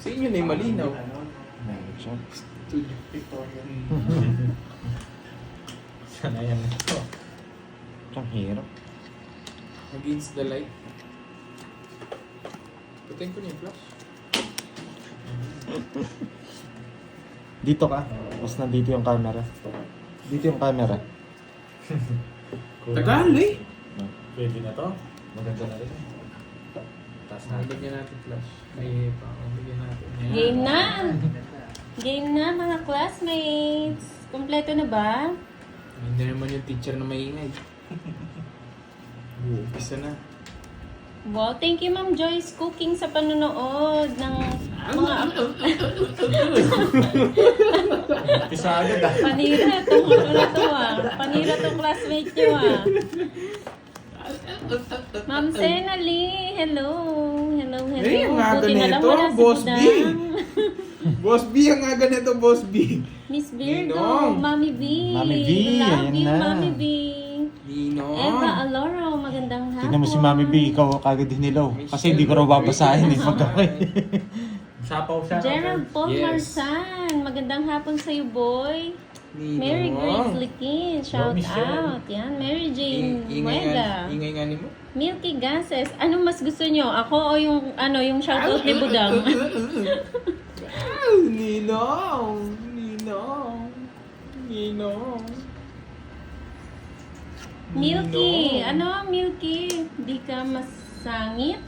Sa inyo na yung malinaw. Studio. Sana yan ito. Ang hirap. Against the light. Patayin ko na yung flash. Dito ka. Tapos nandito yung camera. Dito yung camera. Tagal eh! Pwede na to. Maganda na rin. Taas na. Bigyan natin flash. May bigyan natin. Ayan. Game na! Game na mga classmates! Kompleto na ba? Hindi naman yung teacher na maingay. Umpisa na. Wow, thank you Ma'am Joyce Cooking sa panonood ng mga Pisa agad ah. panira tong ano na to ah. Panira tong classmate nyo ah. Ma'am Senali, hello. Hello, hello. Eh, ang aga Buti na lang nito, wala si Boss B. Budang. Boss B, ang aga nito, Boss B. Miss Virgo, Ninong. Mami B. Mami B, Love ayan you, na. Mami B. Ninong. Eva Aloro, magandang hapon. Tignan mo si Mami B, ikaw kagad hinilaw. Kasi hindi ko raw babasahin eh pagkakay. Sapaw siya. Gerald Paul Yes. Marsan, magandang hapon sa'yo, boy. Ninong. Mary Grace Likin, shout Michelle. out. Yan, Mary Jane Muega. Ingay nga ni mo. Milky Gases, anong mas gusto nyo? Ako o yung yung shout out ni Budang? Ninong. Ninong. Ninong. Milky, Ninong. Milky? Di ka masangit?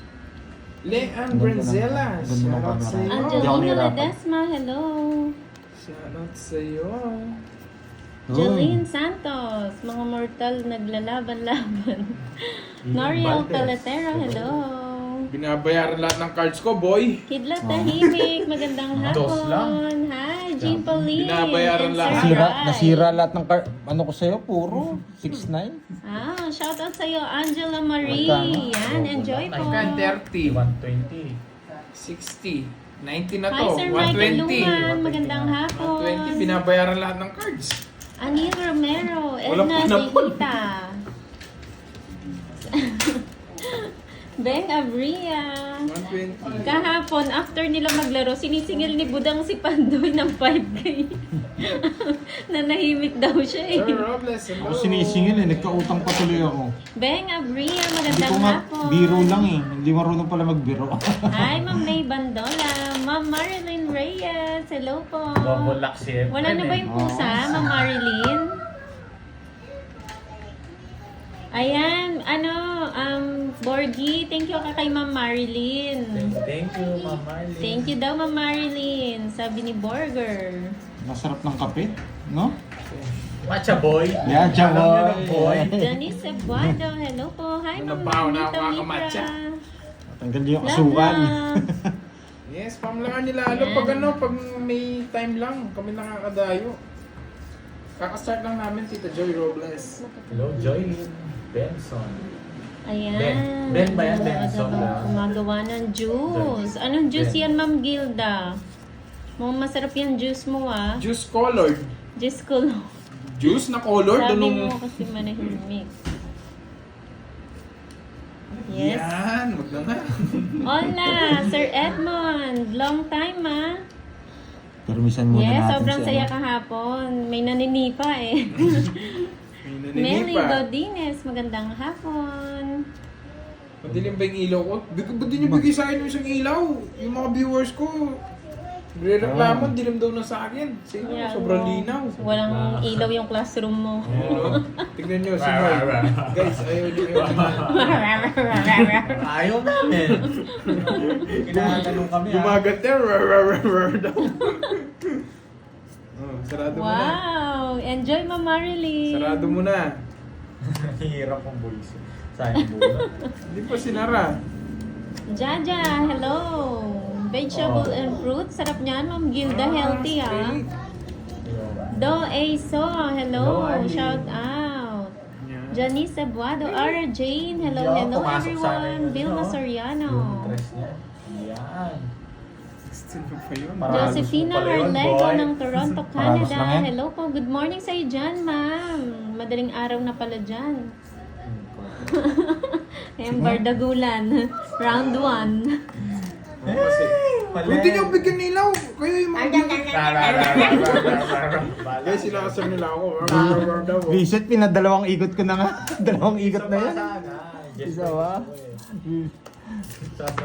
Leanne Ganda Brenzelas. ng- ganda ng Shoutout camera. sa'yo. Hindi ako Angelina nahirapan. Ledesma, hello. Shoutout sa'yo. Jeline Santos, mga mortal naglalaban-laban. Noriel Valdez. Paletero, hello. Binabayaran lahat ng cards ko, boy. Kidlat Tahimik, magandang Dos lang. hapon. Hi, Jean Pauline. Binabayaran and lahat. Sir Rai. Nasira lahat ng ano ko sa'yo, puro 6'9". Shout out sa'yo, Angela Marie. Magkano? Yan, enjoy po. Hanggang 30, 120. 60, 90 na Hi, to, Sir Michael 120. Luman. Magandang hapon. 120, binabayaran lahat ng cards. Anil Romero, Walang Edna panapon. Zahita. Beng Abria. 120. Kahapon, after nila maglaro, sinisingil ni Budang si Pandoy ng 5K. Nanahimik daw siya eh. Sir Robles, hello. Ako sinisingil eh, nagkautang pa tuloy ako. Beng Abria, Hindi magandang ko nga, hapon. biro lang eh. Hindi marunong pala magbiro. Hi, Ma'am May Bandola. Ma'am Marilyn Reyes, hello po. Double lock si Efren. Wala na ba yung pusa, Ma'am Marilyn? Ayan, Borgie, thank you ka kay Ma'am Marilyn. Thank you, Ma'am Marley. Thank you daw, Ma'am Marilyn, sabi ni Borger. Masarap ng kape, no? Matcha boy. Yeah, Alam niyo ng boy. Janice Cebuado, hello po. Hi, Ano Ma'am ba ako na Nita makakamatcha? Libra. Tanggal yung Love, asukal. love. Yes, pamlangan nila. Pag may time lang, kami nakakadayo. Kakastart lang namin, Tita Joy Robles. Hello, Joylyn Benson. Ayan. Ben ba yan? Benson na? Gumagawa ng juice. Anong juice Ben. yan, Ma'am Gilda? Masarap yung juice mo, ah. Juice colored. Juice ko. Juice na colored? Sabi Anong... mo kasi manahimik. Yes. Yan, wag na nga. Hola, Sir Edmond. Long time, ah. Pero minsan muna Yes, natin sobrang si saya ano. kahapon. May naninipa eh. May Melly naninipa. Godines, magandang hapon. Madilim ba yung ilaw ko? Ba't di niyo bigay sa akin yung isang ilaw? Yung mga viewers ko, nagre-reklamo, dilim daw na sa akin. Sa inyo, Yeah, sobrang no. linaw. Walang ilaw yung classroom mo. Ano? Tignan nyo, si Mark. Guys, ayaw niyo yung Ayaw namin. Kinatanong kami ha. gumagat niya, daw. Oh, sarado mo na. Wow! Enjoy, Ma'am Marilyn. Sarado mo na. Hirap ang boys. Sayang muna. Hindi pa sinara. Jaja, hello! Vegetable and fruit. Sarap niyan, Ma'am Gilda. Healthy, ah. Do Aso, hello. Hello, Ali. Shout out. Yan. Janice Cebuado, Ara Jane, hello, Yo, hello pumasok sana everyone. yun, Vilma no? Soriano. Yung dress niya. Yan. 16 pa yun. Paralos Josephina mo pala yun, Harlego boy. ng Toronto, Paralos Canada. lang yan. Hello po, good morning sa iyo dyan, ma'am. Madaling araw na pala dyan. Ayan, Bardagulan. Round 1. Kasi, Pwede niyo bigyan nilaw. Kayo yung mga... Guys, sinakasal nila ako. Visit, pinadalawang ikot ko na nga. Dalawang ikot na yan. Isa ba?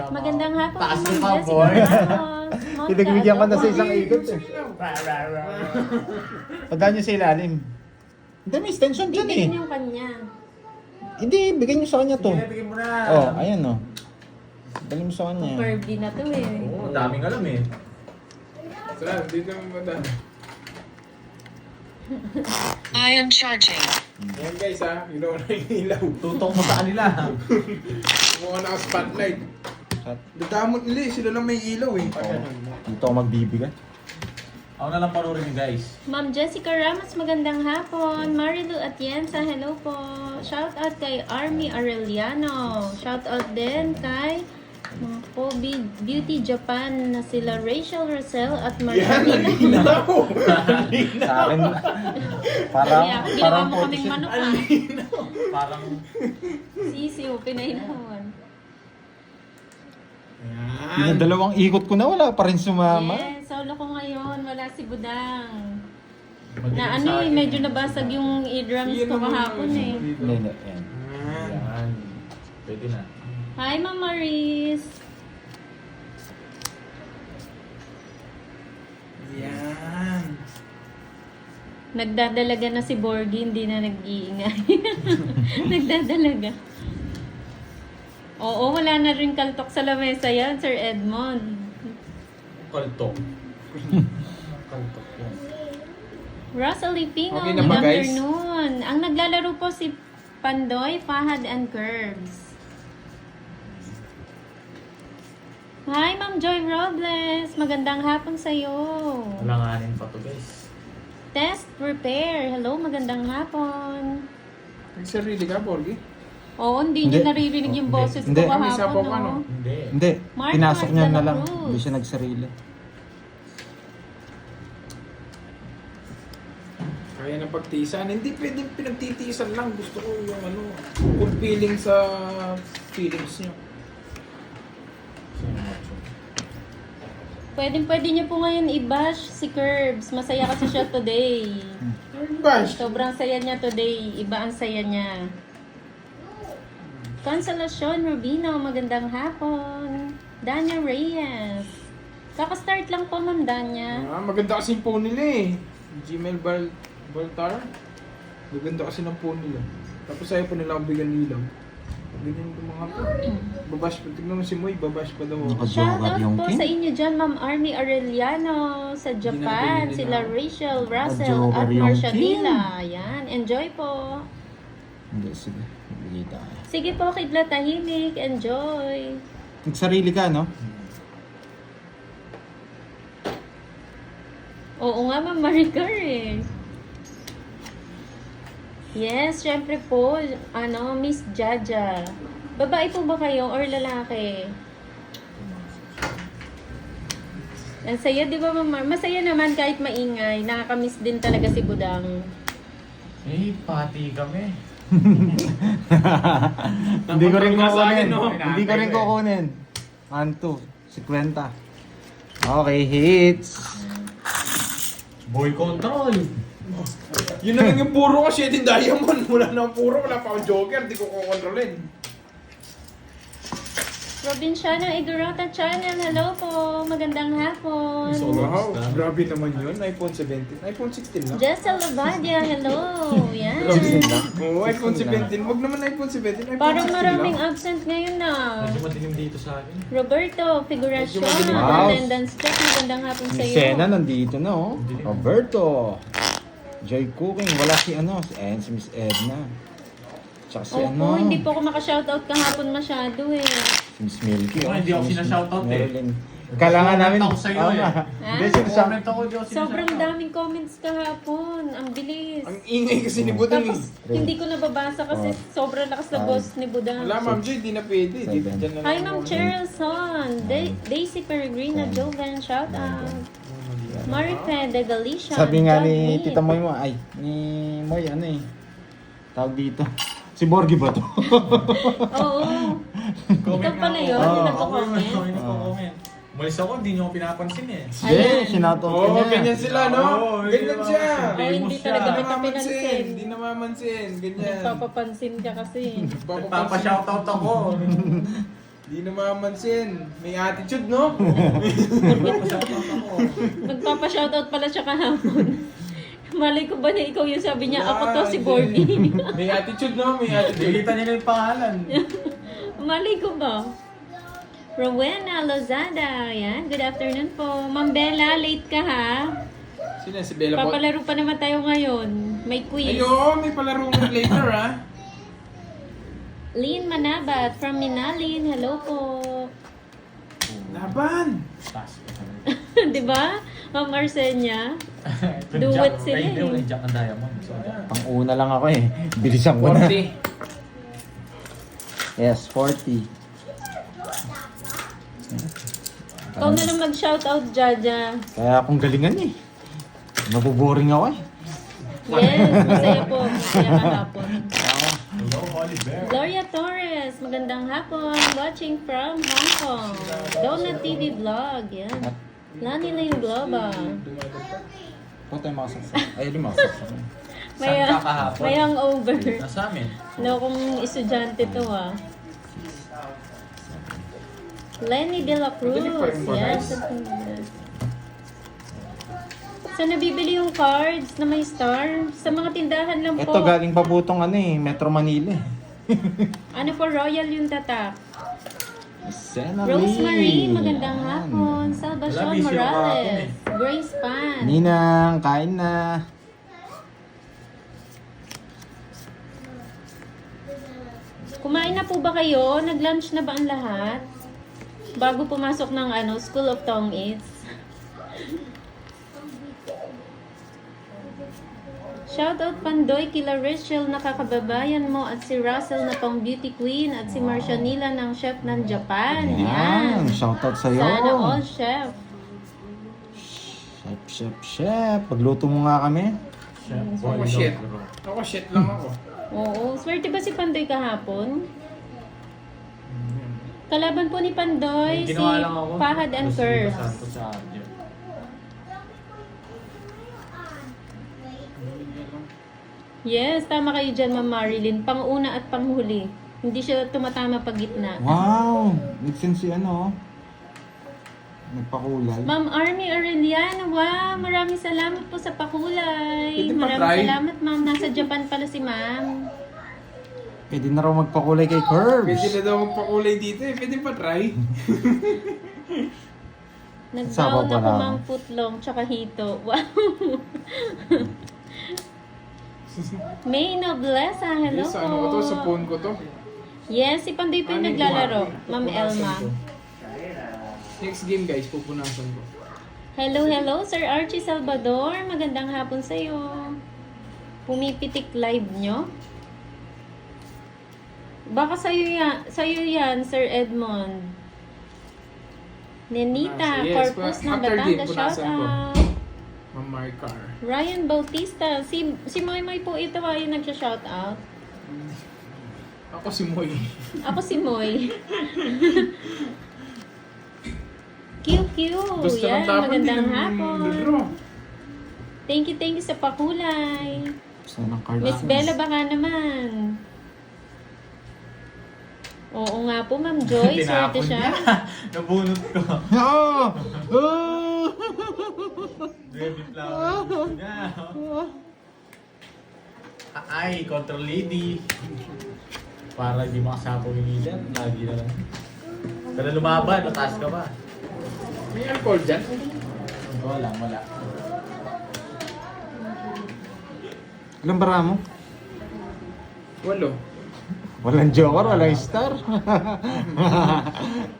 Magandang hapon Taas po, mo Ma'am pa, Jessica boy. Ramos. Monta, Pinagbigyan ko na sa aloha. isang ikot eh. Padaan nyo sa ilalim. Hindi, may extension dyan eh. Bibigyan yung kanya. Hindi, bigyan nyo sa kanya to. Bigyan mo na. Oh, ayan oh. Dali mo sa kanya. Curvy na to eh. Oo, daming alam eh. Saan? Dito mo madami. I am charging. Ayan guys ha, ginawa na yung ilaw. Tutok mo sa kanila. Mukha na spotlight. Dadamot nila eh, sila lang may ilaw eh. Dito ako magbibigay. Ako na lang panurin niyo guys. Ma'am Jessica Ramos, magandang hapon. Marilu Atienza, hello po. Shout out kay Army Arellano. Shout out din kay mga po Beauty Japan na sila Rachel Rosel at Yan, Maria. nalinaw! Sa akin, parang, Ginawa parang mo kaming manok ah. Parang Sisiw, pinainawan. Yan. pinadalawang ikot ko na, wala pa rin sumama. Yes, solo ko ngayon. Wala si Budang. madilim Na sa ano eh, akin. medyo nabasag yung eardrums ko kahapon eh. Hindi, hindi. Yan. Yan. Pwede na. Hi, Ma'am Maris. Yan. Nagdadalaga na si Borgie, hindi na nag-iingay. Nagdadalaga. Oo, wala na rin kaltok sa lamesa yan, Sir Edmond. Kaltok. Kaltok yan. Rosalie Pino, Okay na good ba, guys? afternoon. Ang naglalaro po si Pandoy, Fahad and Curbs. Hi, Ma'am Joy Robles. Magandang hapon sa'yo. Langanin pa to guys. Test Repair. Hello, magandang hapon. Nagsarili ka, Borgie? Oo, hindi Hindi. niyo naririnig yung boses Hindi. ko Ang isa po kahapon, ka, no? no? Hindi. Hindi, Mark pinasok Mark niya de na la lang. Cruz. Hindi siya nagsarili. Kaya na pagtiisan. Hindi pwedeng pinagtitiisan lang. Gusto ko yung ano, full feeling sa feelings nyo. Sino macho? Pwede niyo po ngayon i-bash si Curbs. Masaya kasi siya today. Bash! Sobrang saya niya today. Iba ang saya niya. Consolacion Rubino, magandang hapon. Danya Reyes. Kaka-start lang po, Ma'am Danya. Maganda kasi yung phone nila eh. Gmail Baltar. Maganda kasi ng phone nila. Tapos ayaw pa nila akong bigyan nilaw. Ganyan yung mga po. Babash pa. Tignan mo si Moy, babash pa daw. ako. Shoutout yung po Kim. sa inyo dyan, Ma'am Army Arellano sa Japan. Ginagawa Sila nila. Rachel, Russell, Joker at yung Marsha Kim. Dila. Ayan, enjoy po. Hindi, sige. Bigay tayo. Sige po, Kidlat Tahimik. Enjoy. Nagsarili ka, no? Oo nga, Ma'am Maricar eh. Yes, syempre po, Miss Jaja. Babae po ba kayo or lalaki? Ang saya, di ba, Ma'am Mar? Masaya naman kahit maingay. Nakakamiss din talaga si Budang. Eh, pati kami. Hindi ko rin Napapag sa akin, kukunin. no? Hindi ko rin kukunin. 1, 2, 50. Okay, hits. Boy control. Yun na lang yung puro ko, Shedding Diamond. Wala na ang puro, wala pa akong Joker. Di ko kukontrolin. Provinciano Igorota Channel, hello po. Magandang hapon. So, Wow, grabe naman yun. iPhone 17. iPhone 16 lang. Jessa Lavadia, hello. Yan. Oo, iPhone 17. Wag naman iPhone 17. iPhone Parang 16 maraming lang. absent ngayon na. Medyo madilim dito sa akin. Roberto Figuracion, Medyo madilim. Wow. attendance check. Magandang hapon sa Si iyo. Sena nandito na, oh. Roberto. Joy Cooking. Wala si si Miss Edna. Tsaka si Opo, hindi po ako makashoutout kahapon masyado eh. Si Miss Milky. Oo, hindi ako si Miss sinashoutout eh. Marilyn. Kailangan namin. Comment ako sa'yo Oo eh. nga. Hindi, sinasama. Comment ako, di ako Sobrang sinasama. daming comments kahapon. Ang bilis. Ang ingay kasi ni Budang eh. Tapos, hindi ko nababasa kasi sobrang lakas na boss ni Budang. Wala, Ma'am Joy, di na pwede. Di, Seven. dyan na lang Hi, ako. Ma'am Cheryl Son. Daisy Peregrina Joven, shout out. Marife de Galicia. Sabi nga John ni Reed. Tita Moy mo, ay, ni Moy, ano eh. Tawag dito. Si Borgie ba to? Oo. Comment Ikaw pala nga yun, ako. yung Ako nagko-comment. yung nagko-comment. Umalis ako, hindi niyo ako pinapansin eh. Hindi, sinoutout ka Oo, niya. ganyan sila, no? Oo, Ganyan siya. Oh, hindi siya. talaga Hindi kita namamansin. pinansin. Hindi namamansin. Ganyan. Papapansin ka kasi. Nagpapa-shoutout ako. Hindi namamansin. May attitude, no? Nagpapa-shoutout ako. Magpapa-shoutout pala siya kahapon. Malay ko ba na ikaw yung sabi niya, ako to si Hindi. Borgie. May attitude, no? May attitude. Nakikita niyo na yung pangalan. Malay ko ba? Rowena Lozada, yan. Good afternoon po. Ma'am Bella, late ka ha? Sino si Bella po? Papalaro pa naman tayo ngayon. May quiz. Ayo, may palaro later, ha? Lynn Manabat from Minalin. Hello po. Laban! Taas. Di ba? Ma'am Arsenia. Ito, Duet Jack. sila Ay, hindi, eh. wala, Jack ang diamond. So, Jack. Pang una lang ako eh. Bilisan ko na. 40. Yes, 40. Ikaw na lang mag-shoutout, Jaja. Kaya akong galingan eh. Nabuboring ako eh. Yes, masaya po. Masaya kahapon. Hello, Oliver. Gloria Torres, magandang hapon. Watching from Hong Kong. Donut TV Vlog. Yan. Lani Lane Globa. Huwag tayo makasaksak. Ay, di makasaksak. May, Saan ka kahapon? may hangover. Nasa amin. Lokong estudyante to ah. Lenny De La Cruz. Pwede pa yung Yes. Saan nabibili yung cards na may star? Sa mga tindahan lang po. Ito galing pa po tong ano eh, Metro Manila eh. Ano po, Royal yung tatak. Sena Rosemary, Lee. magandang Yan. hapon. Salvacion Wala, busy ako kahapon Morales. Grace Pan. Ninang, kain na. Kumain na po ba kayo? Nag-lunch na ba ang lahat? Bago pumasok ng School of Tong Eats. Shoutout Pandoy kila Rachel na kakababayan mo at si Russell na pang beauty queen at si Marcianila ng chef ng Japan. Yan, Yan. shoutout sa'yo. Sana all chef. Chef. Pagluto mo nga kami. Chef Ako Boy shit. Logro. Ako shit lang ako. Oo. Swerte ba si Pandoy kahapon? Kalaban po ni Pandoy May si ginawa lang ako. Fahad and Tapos Curves. ibasahan ko sa audio. Yes, tama kayo dyan, Ma'am Marilyn. Pang-una at panghuli. Hindi siya tumatama pag gitna. Wow! Nagsin si ano. Nagpakulay. Ma'am Army Aureliana, wow! Maraming salamat po sa pakulay. Pwede pa Maraming try? salamat, Ma'am. Nasa Japan pala si Ma'am. Pwede na raw magpakulay kay Curbs. Pwede na daw magpakulay dito eh. Pwede pa try. Sama Nagbaon pa ako, na. Ma'am, footlong tsaka hito. Wow! May Noblesa, hello Yes, po. ano ko to? Sa phone ko to. Yes, si Pandoy po yung Ano yung naglalaro, buhati? Ma'am Pupunasan Elma. ko. Next game guys, pupunasan ko. Hello, Sir Archie Salvador. Magandang hapon sa'yo. Pumipitik live nyo? Baka sa'yo yan, Sir Edmond. Nenita, Yes, Corpus after ng game, Batangas, shout punasan ko. out. Ma'am Maricar. Ryan Bautista, si Moy Po ito yung nagsha-shout out. Ako si Moy. Ako si Moy. QQ, Gusto yan, ng tapon, magandang di hapon. nadraw. Thank you sa pakulay. Gusto ng card. Miss Bella, baka naman. Oo nga po, Ma'am Joy. Swerte Tinapon siya. niya. Nabunot ko. Oh! Oh! Baby flower. Niya. Ay, control lady. Para di makasapaw yung ilan. Lagi na lang. Pero lumaban, mataas ka pa. May alcohol dyan? Wala. Ilang bara mo? 8. Walang joker, walang star.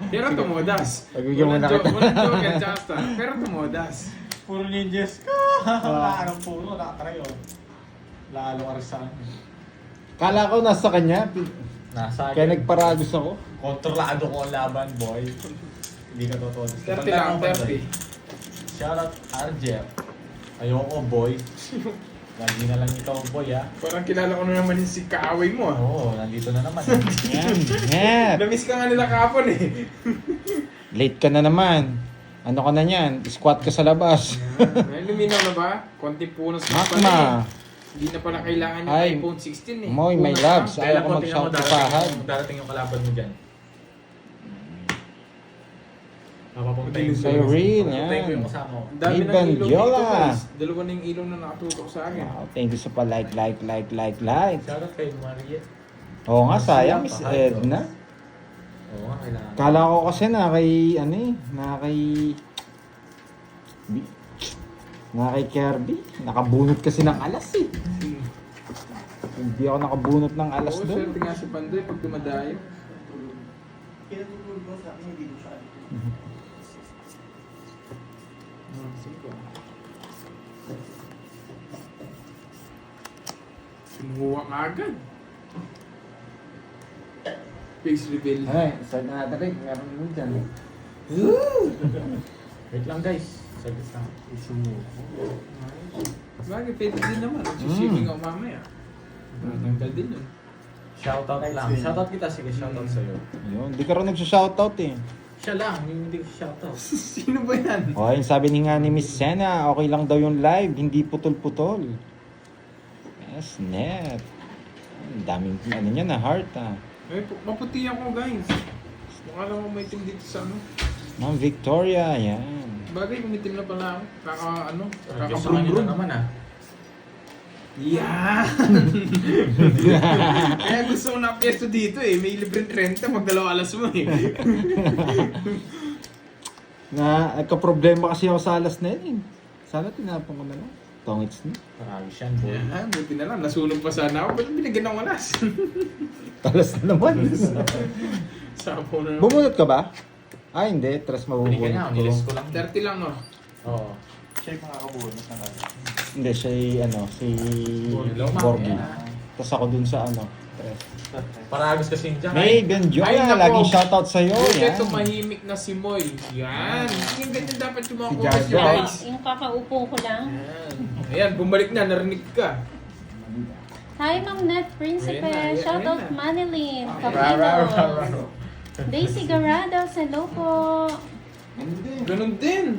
Pero tumodas. Pagbigyan mo na kita. Walang joker, tsaka star. Pero tumodas. Puro ninjas ka. Wala ka ng puro. Nakatry oh. Lalo ka rin sa akin. Kala ko nasa kanya. Nasa Kaya akin. nagparagos ako. Kontrolado ko ang laban, boy. Hindi ka totoo. 30 lang, 30. Shoutout Arjel. Ayoko, boy. Lagi na lang ikaw, boy, ha? Parang kilala ko na naman yung si kaaway mo ah. Oo, nandito na naman. Yan. Yan. Namiss ka nga nila kahapon eh. Late ka na naman. Ano ka na yan? Squat ka sa labas. Ay, luminaw na ba? Konti punas na pala Makma. eh. Hindi na pala kailangan yung Ay, iPhone 16 eh. Moy, may Punas labs. na. Ayaw ko konti mag-shout mo, sa pahad. darating yung kalaban mo dyan. Papapuntayin Madilim ko. sa'yo, real, Papapuntayin ko yan. yung kasama ko. Ang dami ng Ivan ilaw Jola. dito guys. Dalawa na yung ilaw na nakatutok sa akin. Wow, thank you sa pa-like. Shoutout kay Maria. Oo nga, sayang, Miss Pahad, Edna. Oo nga, kailangan. Kala ko kasi na kay, ano eh, na kay... Na kay Kirby. Nakabunot kasi ng alas eh. Hindi ako nakabunot ng alas Oo, doon. swerte nga si Pandoy pag dumadayo. Sige. Sinuha ka agad. Face reveal. Ay, start na natin rin. Meron mo dyan. Wait lang guys. Saglit lang. Bagay, pwede din naman. Shipping ako mamaya. Natanggal din yun. Shoutout lang. Shoutout kita. Sige, shoutout sa'yo. Yun, di ka rin nagsa-shoutout eh. Siya lang. Yung hindi ko shoutout. Sino ba yan? O, yung sabi ni nga ni Miss Sena, okay lang daw yung live, hindi putol-putol. Yes, net. Ang daming ano niya na heart ah. Ay, maputi ako guys. Mukha lang ako may itim dito sa ano. Ma'am Victoria, yan. Bagay, umitim na pala ako. Diyos sa kanila Kaka-brum-brum. naman ah. Yan! Kaya gusto ko na pwesto dito eh. May libreng renta, magdalawa alas mo eh. Nagka-problema kasi ako sa alas na yun eh. Sana tinapon ko na lang. Tongits na. Paragis yan, boy. Yan, buti na lang. Nasunog pa sana ako. Ba't binigyan ng alas? Alas na naman. Sapo na naman. Bumunot ka ba? Ah, hindi. Tres Binigyan mabubunot niya, ko. nilis ko lang. 30 lang oh. Oo. Hindi, siya si Hello, ma'am. Borgi. Yan. Tapos ako dun sa ano. Tres. Paragis kasi dyan. May Ay, Benjola, nako. laging shoutout sa'yo. Buti Yan. tumahimik na si Moy. Yan. Yung ganyan dapat yung mga Si comments Jaja. nyo, guys. Yung kakaupo ko lang. Yan. Ayan, bumalik na. Narinig ka. Hi, Ma'am Net Principe. Ayan na, ayan Shoutout na. Manilyn. Ra, ra, ra, ra. Capino. Daisy Garados. Hello po. Ganun din.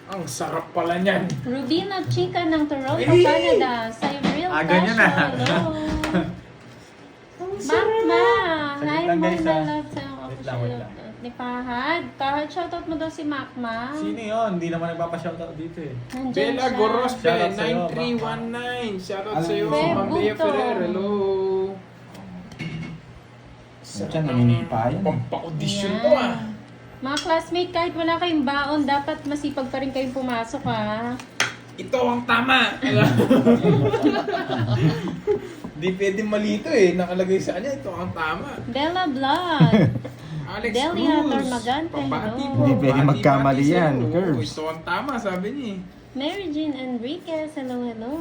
Ang sarap pala niyan. Rubina Chica ng Toronto, Ay! Canada. Cyril Ganyan na. Hello. Makma. Hi, Saglit lang, Ma'am guys, na ah. love sa Wait lang, wait lang. ni Pahad. Pahad, shoutout mo daw si Makma. Sino yun? Hindi naman nagpapa-shoutout dito eh. Nandyan Bella siya. Gorospe, Shoutout sa'yo, 9319. Shoutout Alam sa'yo, mo, Ma'am Bea Buto. Ferrer. Hello. Diyan, nangingi pa yan. Pampakondisyon Yan. to ah. Mga classmate, kahit wala kayong baon, dapat masipag pa rin kayong pumasok ha. Ito ang tama. Di pwede malito eh. Nakalagay sa kanya, ito ang tama. Bella Blood. Alex Delia Cruz. Tormagante, Pabati hello. po, Hindi pwede bati-bati magkamali sa'yo. yan, Oo, Curbs. Ito ang tama, sabi niya eh. Mary Jean Enriquez, hello, hello.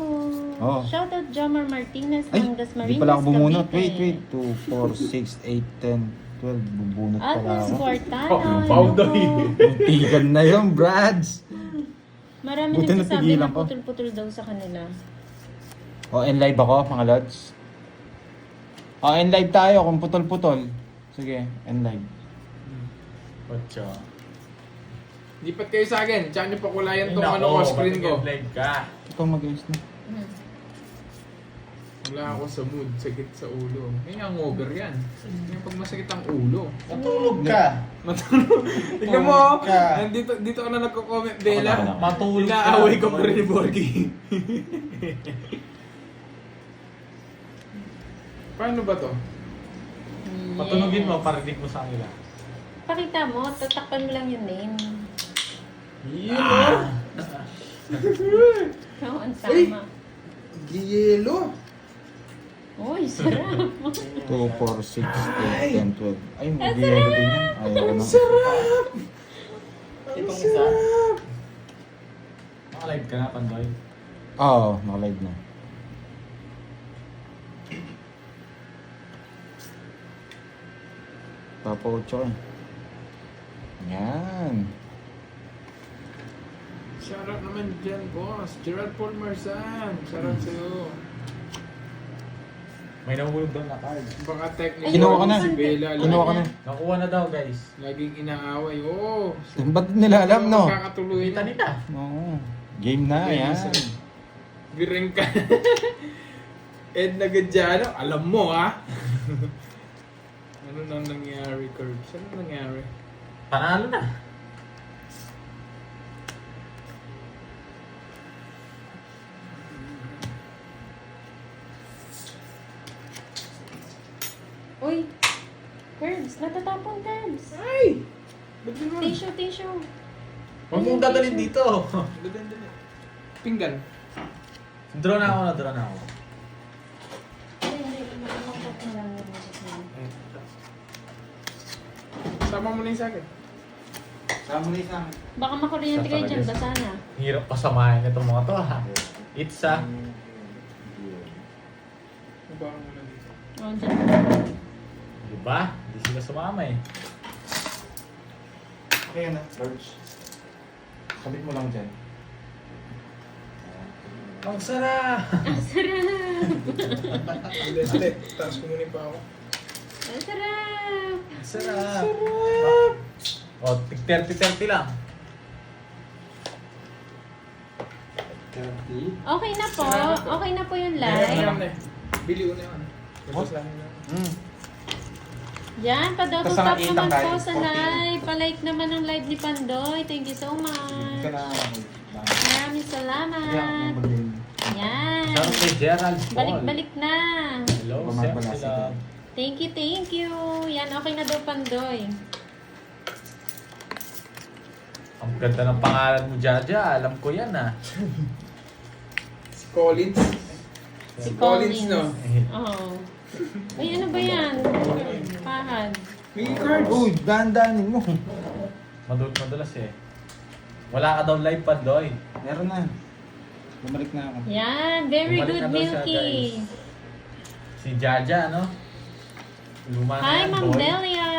Oh. Shoutout Jomar Martinez Ay, ng hindi pala ako bumunot. Cavite. Wait. 2, 4, 6, 8, 10, 12. Bubunot pala Atlas ako. Cortano, Powder. hello po. Muntikan na yun, Brads. Marami Buti nagsasabi natigilan na ko. putol-putol daw sa kanila. O, live ako, mga lods. O, live tayo kung putol-putol. Sige, live. Ocho. Lipat kayo sa akin. Tsaka niyo pakulayan tong Ay, ano ko, nako, screen ko. mag-live ka. Ikaw mag-ayos na. Wala ako sa mood, sakit sa ulo. May hangover yan. Yung pag masakit ang ulo. Matulog ka. Tingnan mo, ka. dito ka na nagko-comment, Bella. Ako na. Matulog ka. Inaaway ko pa rin ni Borgie. Paano ba to? Patunogin mo, parinig mo sa kanila. Pakita mo, tatakpan mo lang yung name. Yelo! Oo, ang Ay! tama. Yelo! Uy, sarap. 2, 4, 6, 8, 10, 12. Ay, Ang mag-yelo din yan. Ayaw ko na. Sarap! Itong isa. Naka-live ka na, Pandoy. Oo, naka-live na. Papa 8 eh. Yan. Shoutout naman dyan, boss. Gerald Paul Marzan. Shoutout sa'yo. May nahulog doon na card. Baka technically Kinuha ko na. si Bella. Kinuha ko na. Nakuha na daw guys. Laging inaaway. Oo. Ba't nila alam, no? Magkakatuloy Kita nila. Oo. Game na, yan. Bireng ka. Ed Nagadyano, alam mo ha? Ano nang nangyari, Curbs? Ano nangyari? Panalo na. Uy! Curbs! Natatapon, Curbs! Ay! Ba't yun naman? Tissue. Huwag mong dadalhin dito. Dali. Pinggan. Draw na ako. Sama mo na yung sakin. Sama na isa. Baka makuryente kayo dyan, basa na. Hirap pasamahin itong mga to ha. It's a... Mabahan mo na dito. O, dyan. Diba? Hindi sila sumama eh. Okay na, George. Sabit mo lang dyan. Ang sarap! Ang sarap! Dali. Taas ko muna pa ako. Ang sarap! Ang sarap! O, 30-30 lang. Okay na po. Okay na po yung Meron live. na eh. Bili ko na yun. Basta lang yun. Yan, Tas padotostop ang naman itang po live, sa 14. live. Palike naman ang live ni Pandoy. Thank you so much. Maraming salamat. Yan. Shoutout kay Gerald Paul. Balik-balik na. Hello, Bumabala Sir. sila. Thank you. Yan, okay na daw, Pandoy. Ang ganda ng pangalan mo, Jaja. Alam ko yan ah. Si Collins. Si Collins, no? Oo. Ay, ano ba yan? Pahad. May cards. Uy, dandanin mo. Madulas eh. Wala ka daw live pa, Doy. Meron na. Bumalik na ako. Yan, very Bumalik good, na daw siya, Milky. guys. Si Jaja, no? Luma na Hi, yan, Ma'am boy. Delia.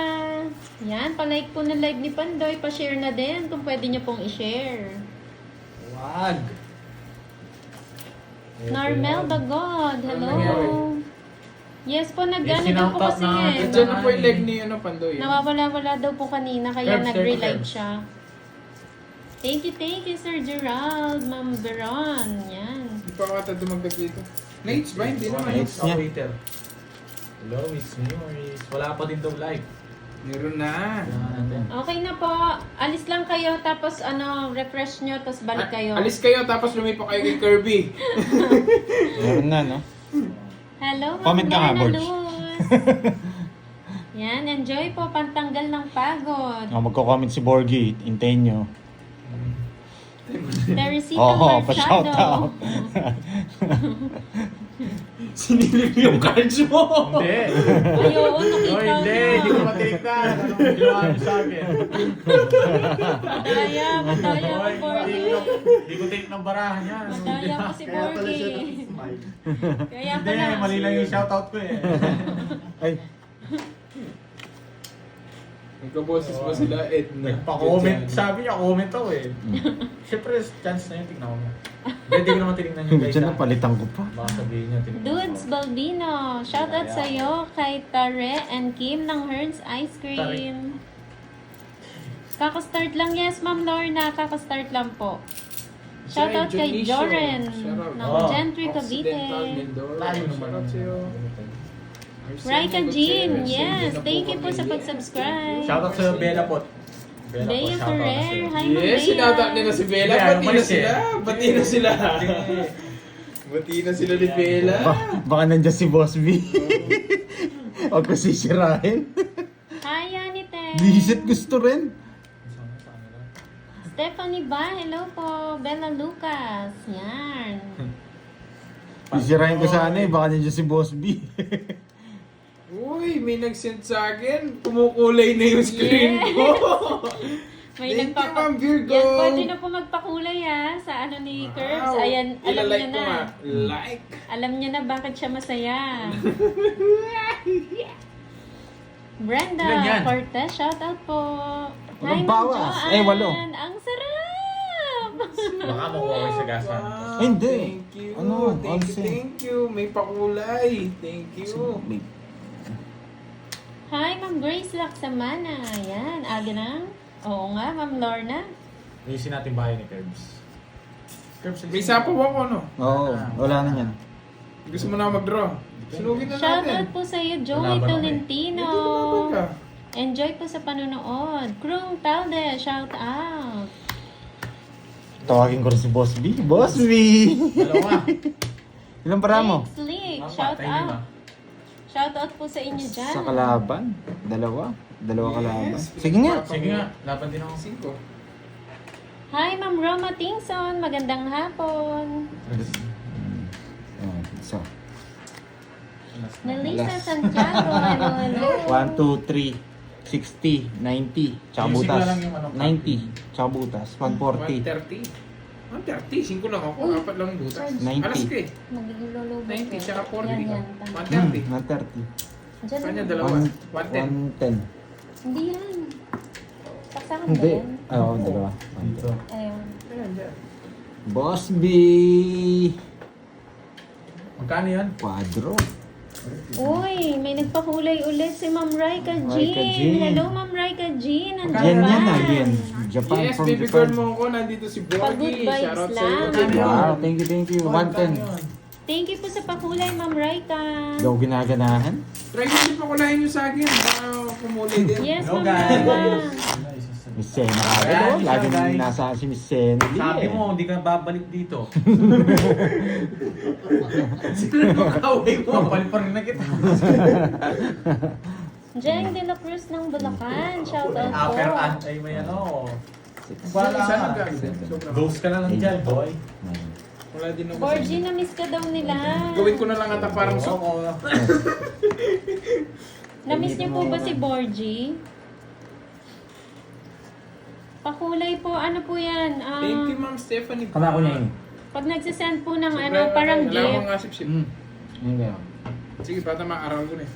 Yan, palike po ng live ni Pandoy. Pa-share na din kung pwede niyo pong i-share. Wag. Narmel Bagod, hello. nangyari? Yes po, Eh, nag-ano daw po sinangkap kasi na eh. Diyan na po yung leg ni Pandoy. Nawawala-wala daw po kanina, kaya Curbs, nag-relive curbs. siya. Thank you, Sir Gerald, Ma'am Veron. Yan. Hindi pa ako ata dumagdag dito. Nates ba? Hindi naman. Nates niya. Waiter. Hello, it's me, Maurice. Wala pa din daw live. Meron na. Kailangan natin. Okay na po. Alis lang kayo, tapos refresh nyo, tapos balik kayo. Alis kayo tapos lumipa kayo kay Kirby. Meron na, no? Hello, Ma'am Comment ka nga, Lorna Borge. Luz. Yan, enjoy po, pantanggal ng pagod. Oh, magko-comment si Borgie. Hintayin nyo. Teresita Oo, pa-shout Marchado. out. Sinilip yung cards mo. Hindi. Ay, oo, No, nakita hindi. Hindi ko matiriktan. Anong ginawa niyo sa akin? Madaya ko, Hoy, Borgie. Hindi ko take ng barahan yan. Madaya ko si Borgie. Kaya Hindi, pala. mali lang yung shoutout ko eh. Ay, Nagkaboses mo sila, Edna. Nagpa-comment. Sabi niya, comment ako eh. Siyempre, chance na yun, tignan ko. Hindi ko naman tinignan yung guys. dyan na palitan ko pa. Baka sabihin niya, tinignan ko. Dudes Balbino, shout out sa'yo kay Tare and Kim ng Hearns Ice Cream. Kaka-start lang, yes Ma'am Lorna, kaka-start lang po. Shout out kay Joren ng Oh. Gentry Cavite. Layo naman. Shoutout sa'yo. Raika Jean, yes, thank you po sa pag-subscribe. Shoutout sa'yo, Bella Pot. Bella Bea Pot, shoutout Ferrer, sa'yo. hi Ma'am Yes, sinata nila si Bella. Hindi, Bati na umalis sila. eh. Bati na sila. Bati na sila ni Bella. Baka nandyan si Boss B. Huwag ko sisirahin. Hi Yanite. Visit gusto rin. Stephanie Ba, hello po. Bella Lucas, yan. Sisirahin ko sana eh. Baka nandyan si Boss B. Uy, may nag-send sa akin. Kumukulay na yung screen Yeah. ko. May Thank you, nagpapa- Ma'am Virgo. Yan, pwede na po magpakulay ha, sa ano ni Curbs. Wow. Ayan, alam Ilalike niya ko na. nga. Like. Alam niya na bakit siya masaya. Brenda Ilan yan? Cortez, shout out po. Walang Ma'am bawas. Joanne. 8. Ang sarap! Baka makuha ko yung sagasan. Wow, Ay, hindi. Thank you. Ano, onsen. Thank you. May pakulay. Thank you. Hi, Ma'am Grace Laksamana. Ayan, aga na. Oo nga, Ma'am Lorna. Ayusin natin bahay ni Curbs. Curbs, May sapaw ako, no? Oo, wala na yan. Gusto mo na mag-draw? Sunugin na Shout natin. out po sa iyo, Joey Laban ako eh. Tolentino. Ito, laban ka. Enjoy po sa panonood. Krung Talde, shout out. Tawagin ko rin si Boss B. Boss B! Dalawa. Ilang para mo? Slick, Apat, shout ay, lima. out. Shout out po sa inyo dyan. Sa kalaban? Dalawa kalaban. Yes. Sige nga. Sige nga, laban din ako. 5. Hi, Ma'am Roma Tingson. Magandang hapon. So, Melissa Alas. Santiago. Hello, hello. 1, 2, 3, 60, 90, tsaka Ayusin ko butas. lang yung ano, 90, tsaka butas. 140. 130. 130. 5 lang ako. 4 lang butas. 90. Alas ka eh. Maglulubo 90 tsaka 40. Yan, yan. Tama. 130. 130. Diyan Kanya lang. dalawa. 110. 110. Hindi yan. Saksakan ba Hindi. yan? Oo, dalawa. Dito. Ayun. Ayan, dyan. Boss B! Magkano yan? Quadro. Uy, may nagpakulay ulit si Ma'am Raika Raika Jean. Jean. Hello, Ma'am Raika Jean. Ang Yen Japan. yan na, yen. Japan Yes, from baby girl Japan. mo ako. Nandito si Pa-good Borgie. vibes Shoutout sa lang. iyo. Wow, thank you. Magkano 110. yun? Thank you po sa pakulay, Ma'am Raika. Daw ginaganahan. Try ko din pakulahin nyo sa akin. Baka kumuli din. Yes, Hello Ma'am guys. Raika. Miss Sena kagad Ayan, oh. Laging guys. nasa si Miss Sena. Sabi mo, hindi ka babalik dito. Sino yung kaway mo? Kapal pa rin na kita. Jeng De La Cruz ng Bulacan. Shout out po. Upper ant ay may ano. Wala Wala. sana gagawin. Sobrang. Ghost ka na lang dyan, boy. Wala din ako. Borgie, na-miss ka daw nila. Gawin ko na lang ata parang sok. Oo. Na-miss niyo po ba si Borgie? Pakulay po, ano po yan? Thank you, Ma'am Stephanie. Kana ko niya yun. Pag nagsisend po ng ano, parang Wala gift. akong asip-sip. Yun kayo. Sige, bata maaral ko na eh.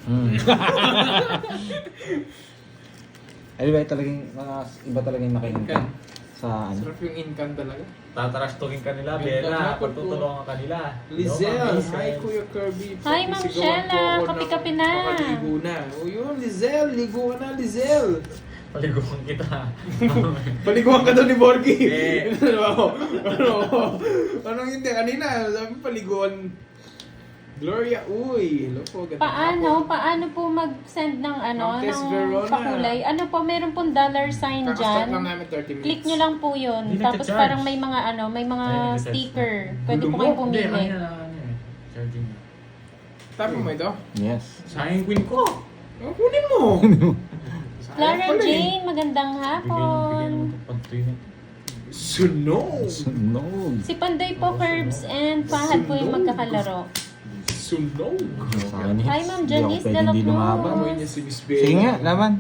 Anyway, talagang iba talagang nakikinta Incan. sa ano. Sarap yung incan talaga. Tatarastuhin ka nila, Ganda Bella. na po. Pagtutulungan ka nila. Lizelle, Hello, hi Lizelle. Kuya Kirby. Hi, Ma'am Sigawan Shella. po ako ng Kapi-kapi na. Makaligo na. O yun, Lizelle. Ligo ka na, Lizelle. Paliguan kita. Paliguan ka daw ni Borgie. Eh. Anong hindi? Kanina, sabi paliguan. Gloria, uy. Hello po. ganda Paano po mag-send ng ano, Ma'am Tess ng Verona. pakulay? Ano po, meron pong dollar sign po. Kakastart lang dyan. namin 30 minutes. Click nyo lang po yun. Hindi Tapos nagcha-charge. parang may mga ano, may mga Ay, nagcha-charge sticker. Pwede po Gulo kayong mo. Hindi, pumili. kanina na ano eh. Charging na. Tapos mo ito? Yes. Sayang queen ko. Oh, kunin mo. Clara Sayang pala eh. Jane, magandang Bigyan hapon. mo itong pag-twin. Sunog. Sunog. Si Pandoy po, Curbs, and Fahad po yung magkakalaro. Sunog. Sayang Hi, Ma'am Janice de la Hindi Cruz. lumaban. Amoy niya si Miss Bella. Sige nga, laban.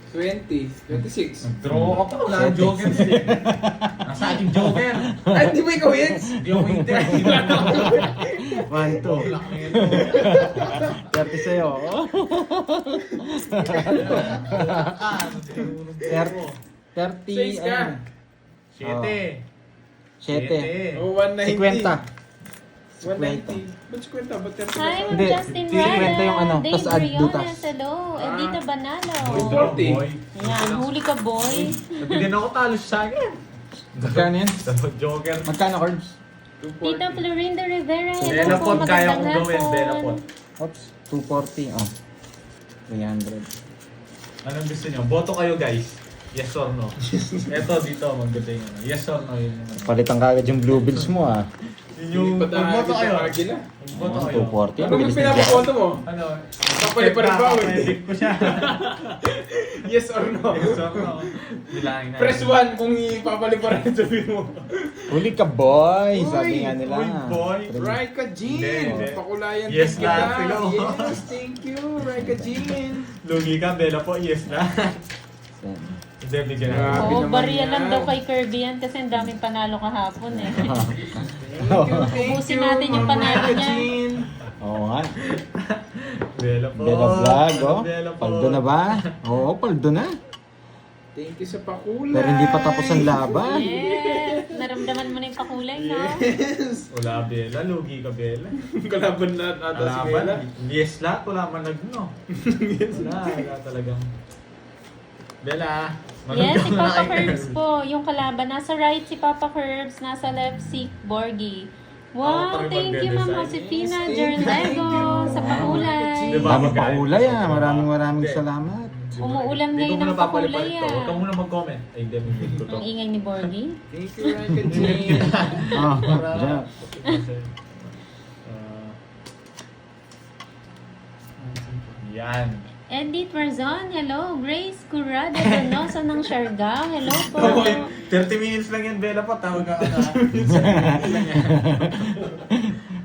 20, 26. Nag-draw ka pa. Wala ang joker eh. Nasa ating joker. Ay, di ba ikaw yan? Hindi ako hindi. 1, 2. Wala kang ito. 30 sa'yo. 30. Says ka. 7. 7. Oh, 190. 50. 190. Ba't 50? Ba't 30? Hi, Ma'am Hindi, Justin 50 Rada. yung ano, Dave tas add Briones, butas. hello. Edita Banalo. Boy, 40. Boy. Yan, huli ka, boy. Nabigyan ako talo sa akin. Magkano yan? Dalawang joker. Magkano cards? Tita Florinda Rivera, hello Bella po, Pot, kaya magandang kong gawin. Bella hapon. Pot. Oops, 240. Oh. 300. Anong gusto nyo? Boto kayo guys. Yes or no? Eto dito, maganda yung ano. Yes or no yun yung ano. Palitan kagad yung blue bills mo ah. Yun yung magboto kayo. Agila. Magboto kayo. 240. Ano Bilis yung ni Jack. pinapakoto mo? Ano? Papaliparin ba ako? Papaliparin ko siya. Yes or no? Yes or no? Bilangin na. Press 1 kung ipapaliparin sabi mo. Huli ka boy! Sabi Uy, nga nila. uy, boy. Raika Jean! Hindi. Pakulayan Yes din na, kita. Pilo. Yes, thank you, Raika Jean. Lugi ka, Bella po. Yes na. Hindi, bigyan na. Grabe Oo, naman bariya yan. lang daw kay Kirby yan kasi ang daming panalo kahapon eh. Thank Ubusin natin yung Ma'am panalo Raika niya. Jean. Oo nga. Bella po. Bella vlog, oh. Bella po. Paldo na ba? Oo, paldo na. Thank you sa pakulay. Pero hindi pa tapos ang laban. Yes! naramdaman mo na yung pakulay, no? Yes! Wala, Bella. Lugi ka, Bella. Kalaban lahat ata si Bella. Yes lahat. Wala man nagno. Wala talagang. Bella. Yes, si Papa Curbs po. Yung kalaban. Nasa right si Papa Curbs. Nasa left si Borgie. Wow, Ako pa rin thank you Ma'am magde-design. Josefina Yes, Jerlego thank you. sa pakulay. Diba? Daming pakulay ah. Maraming Hindi. salamat. Umuulan Hindi ko ngayon muna ng pakulay, papalit to. ah. Huwag ka muna mag-comment. Ay, hindi. May ko to. Ang ingay ni Borgie. Thank you, Rika Jane. Ah, Para... Jack. Yan. Edith Marzon, hello. Grace Curado Donoso ng Siargao, hello po. Okay, 30 minutes lang yan, Bella po. Tawag ka na.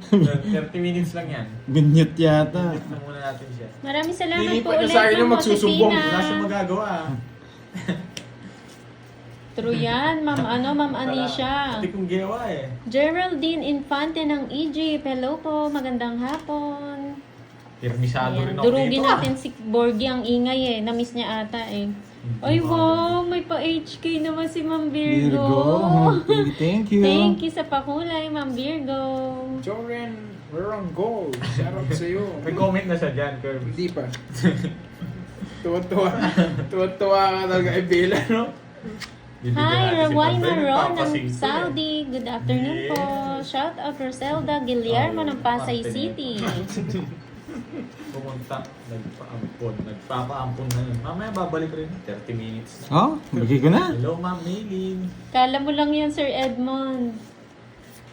30 minutes lang yan. Binyot yata. Tignan muna natin siya. Maraming salamat Lilipat po na ulit sa akin ng yung magsusumbong. Josefina. Wala siyang magagawa. True yan, Ma'am Anisha. Pati kong ginawa eh. Geraldine Infante ng Egypt, hello po. Magandang hapon. Pirmisado rin Ayan, ako durugin dito. natin si Borgie ang ingay eh. Namiss niya ata eh. Ay wow, may pa-HK naman si Ma'am Virgo. Virgo. Thank you. Thank you sa pakulay, Ma'am Virgo. Joren, we're on goal. Shout out sa'yo. May comment na siya dyan, Curve. Hindi pa. Tuwa-tuwa. Tuwa-tuwa ka talaga kay Bella, no? Hi, Rawaina Ron ng Saudi. Saudi. Good afternoon po. Shout out Roselda Guillermo ng Pasay City. Pumunta, nagpapaampon na yun. Mamaya babalik rin, 30 minutes na. Oh, bigay ko na. Hello, Ma'am Maylin. Kala mo lang yan, Sir Edmond.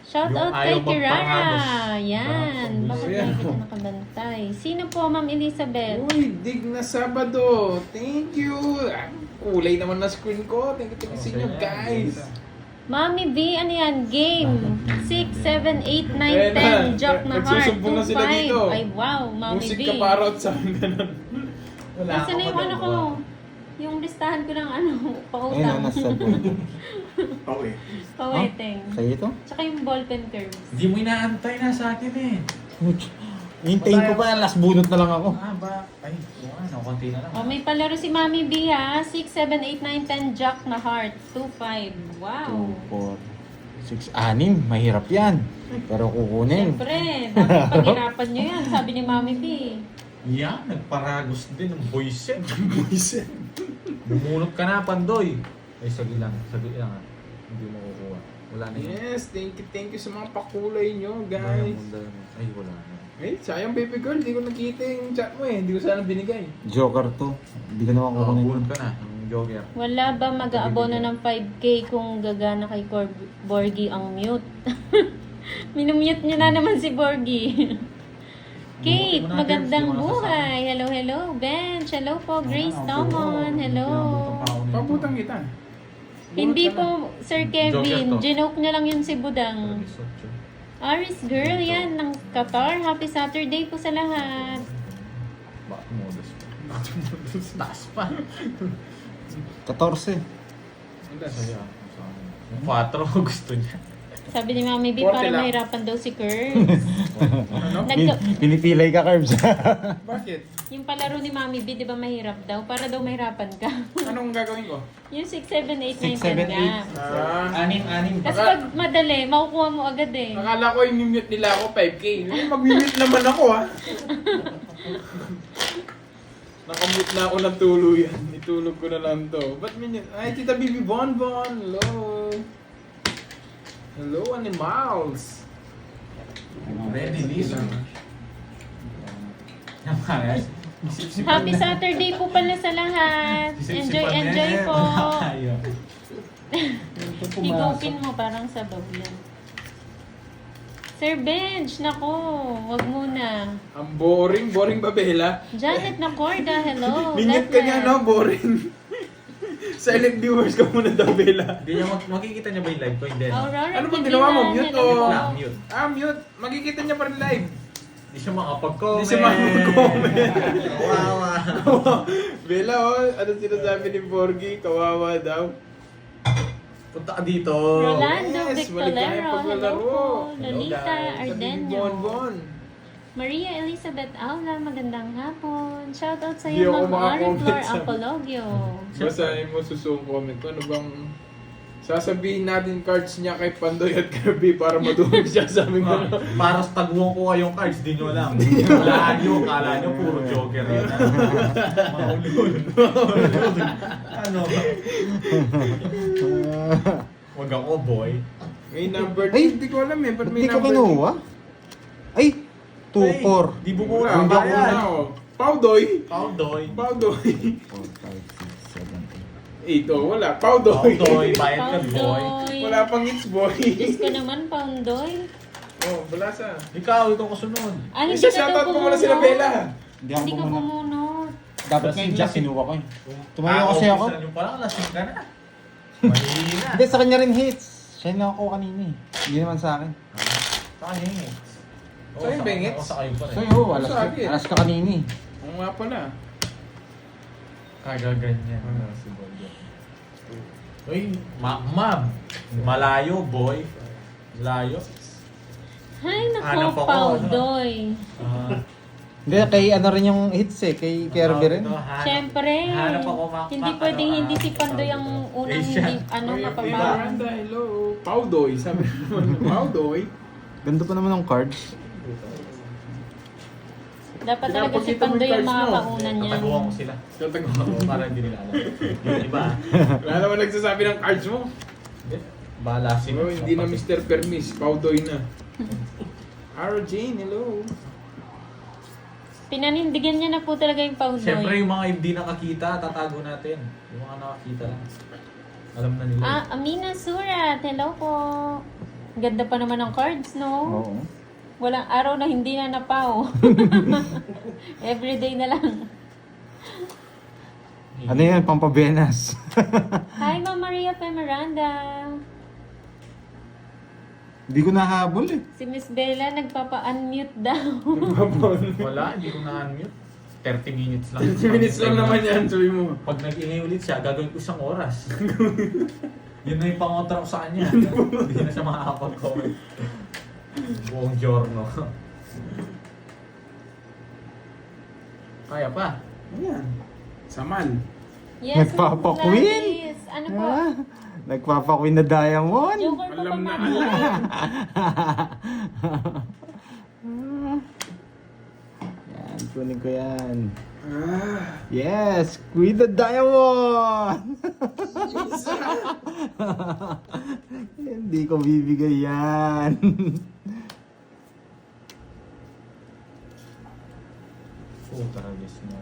Shout Yung out ayaw kay Kirara. magpangagos. Yan. Parang Bakit pamilya. hindi kita nakabantay? Sino po, Ma'am Elizabeth? Uy, dig na Sabado. Thank you. Ah, kulay naman na screen ko. Thank you sa inyo, guys. Mami V, ano yan? Game. 6, 7, 8, 9, Ayan na. 10. Jock na heart. Nagsusumbong na 2, sila dito. 5. Ay, wow. Mami Musik V. ka parot sa akin ganun. Wala Nasaan na yung ano ko? Yung listahan ko ng ano, Ayun, pautang. nasa board. Okay. Pawaiting. Sa'yo ito? Tsaka yung ballpen curves. Hindi mo inaantay na sa akin eh. Hintayin ko pa. Last bunot na lang ako. Ah, ba? Ay, ano, konti na lang. Oh, may palaro si Mami B ha. 6, 7, 8, 9, 10. Jack na heart. 2, 5. Wow. 2, 4, 6, 6. Mahirap yan. Pero kukunin. Siyempre, dapat paghirapan nyo yan. Sabi ni Mami B. Yan, nagparagos din ng boyset. Buisit. Bumunot ka na, Pandoy. Ay, saglit lang ah. Hindi mo kukuha. Wala na yun. Yes, thank you sa mga pakulay nyo, guys. Ay, wala na. Eh, sayang baby girl, hindi ko nakita yung chat mo eh. Hindi ko sana binigay. Joker to. Hindi ka naman kukunin. Bunot ka na, yung jogger. Wala ba mag-aabono ng 5K kung gagana kay Borgie ang mute? Minumute nyo na naman si Borgie. Kate, magandang buhay. Hello, hello. Bench, hello po. Grace Tomon, hello. Pabutang kita. Hindi po, Sir Kevin. Joker to. Ginoke niya lang yun si Budang. Aris girl, yan, ng Qatar. Happy Saturday po sa lahat. Bakit modus pa? Taas pa. 14. Saya. 4 gusto niya. Sabi ni Mami B, 40 para lang. mahirapan daw si Kurt. Ano? Pinipilay ka, Curbs. Bakit? Yung palaro ni Mami B, di ba mahirap daw? Para daw mahirapan ka. Anong gagawin ko? Yung 6, 7, 8, 6, 9, 10 7, nga. Anim. Kasi pag madali, makukuha mo agad eh. Akala ko i-mute nila ako 5K. Mag-mute naman ako ha. Nakamute na ako ng tuluyan. Itulog ko na lang to. Ba't minute? Ay, Tita Bibi Bonbon. Hello. Hello, animals. Ready, listen. Happy Saturday po pala sa lahat. Enjoy po. Higupin mo, parang sabaw yan. Sir Bench, nako, wag muna. Ang boring. Boring ba, Bella? Janet Nacorda, hello. Minute ka niya, no? Boring. Silent viewers ka muna daw, Bella. Hindi niya makikita niya ba yung live ko? Hindi. no? Aurora Ano bang Tibinan, ginawa mo? Mute hello o? po. Lang, mute. Mute. Makikita niya pa rin live. Hindi siya makapag-comment. Hindi siya makapag-comment. Kawawa. Bella, oh, ano sinasabi ni Borgie? Kawawa daw. Punta ka dito. Rolando Yes, balik tayo Victolero, hello paglalaro. po. Hello, Lolita guys. Ardenio. Bonbon. Maria Elizabeth Aula, magandang hapon. Shoutout sa Hindi iyo, ako Ma'am Ari makakomment Flor sa- Apologio. Basahin mo susong comment ko. Ano bang Sasabihin natin cards niya kay Pandoy at Kirby para madumog siya sa aming ano. Para sa taguan ko kayong cards, di nyo alam. Wala nyo, kala nyo puro joker yun. Maulol. Ano ba? Huwag ako, boy. May number Ay! hindi ko alam eh. Ba't may Hindi ko number kinuha. Ay! 2-4. Di buko Wala, na. hindi ako Bayan. na oh. Paudoy! Paudoy. Paudoy! 4, 5, 6, 7, 8. Ito, wala. Paudoy! Paudoy. Bayad ka, boy. Poundoy. Wala pang hits, boy. Diyos ko naman, Poundoy. Oh, balasa. Ikaw kasunod. Ah, hindi Isa ka daw shoutout ko muna sila bumunot. Bella. Hindi ako Hindi ka bumunot. bumunot. Dapat ngayon Jack, kinuha ko yun. Tumayo kasi ako. Umpisa nyo palang, lasing ka na. Mahina. Hindi, sa kanya rin hits. Siya na ako kanina eh. Hindi naman sa akin. Saan yung hits? Saan yung bengets? Sa kayo pa rin. So yun, alas, Sa akin. alas ka kanina eh. Oo nga pala. Kagaganyan. Si boy. Uy, ma'am. Malayo, boy. Layo. Hay, Hanap nako, ako, Poundoy. Hindi, kay ano rin yung hits eh. Kay Kirby rin. Siyempre, Hanap ako, hindi pwedeng hindi si Pandoy ang unang Asian. hindi, ano, Kuya kapababa. Miranda, hello. Paudoy, sabi naman. Paudoy. Ganda pa naman ng cards. Dapat talaga si Pinapakita mo Pandoy yung ang cards mo. makakaunan niyan. Tataguan ko sila. Tatagawa. Para hindi nila alam. Yung iba. Wala naman nagsasabi ng cards mo. Bahala sila. Bro, hindi na Mr. Permis. Paudoy na. Ara Jane, hello. Pinanindigan niya na po talaga yung Poundoy. Siyempre yung mga hindi nakakita, tatago natin. Yung mga nakakita lang. Alam na nila. Ah, Amina Surat, hello po. Ganda pa naman ng cards, no? Oo. Walang araw na hindi na napaw. Everyday na lang. Ano yan? Pampabenas. Hi, Ma'am Maria P. Miranda. Hindi ko nahabol eh. Si Miss Bella nagpapa-unmute daw. Wala, hindi ko na-unmute. 30 minutes lang. 30 minutes lang naman yan, sabi mo. Pag nag-ingay ulit siya, gagawin ko isang oras. Yun na yung pangontra ko sa kanya. Hindi na siya makakapag-comment. Buong giorno. Kaya pa. Ayan. Samal. Yes, Nagpapa-queen? Gladys. Ano po? Ah, nagpapakwin na diamond. Joker ko pa Alam na, ba? Yan, kunin ko yan. Ah. Yes, Queen the Diamond! Hindi ko bibigay yan. Puta na guys mo.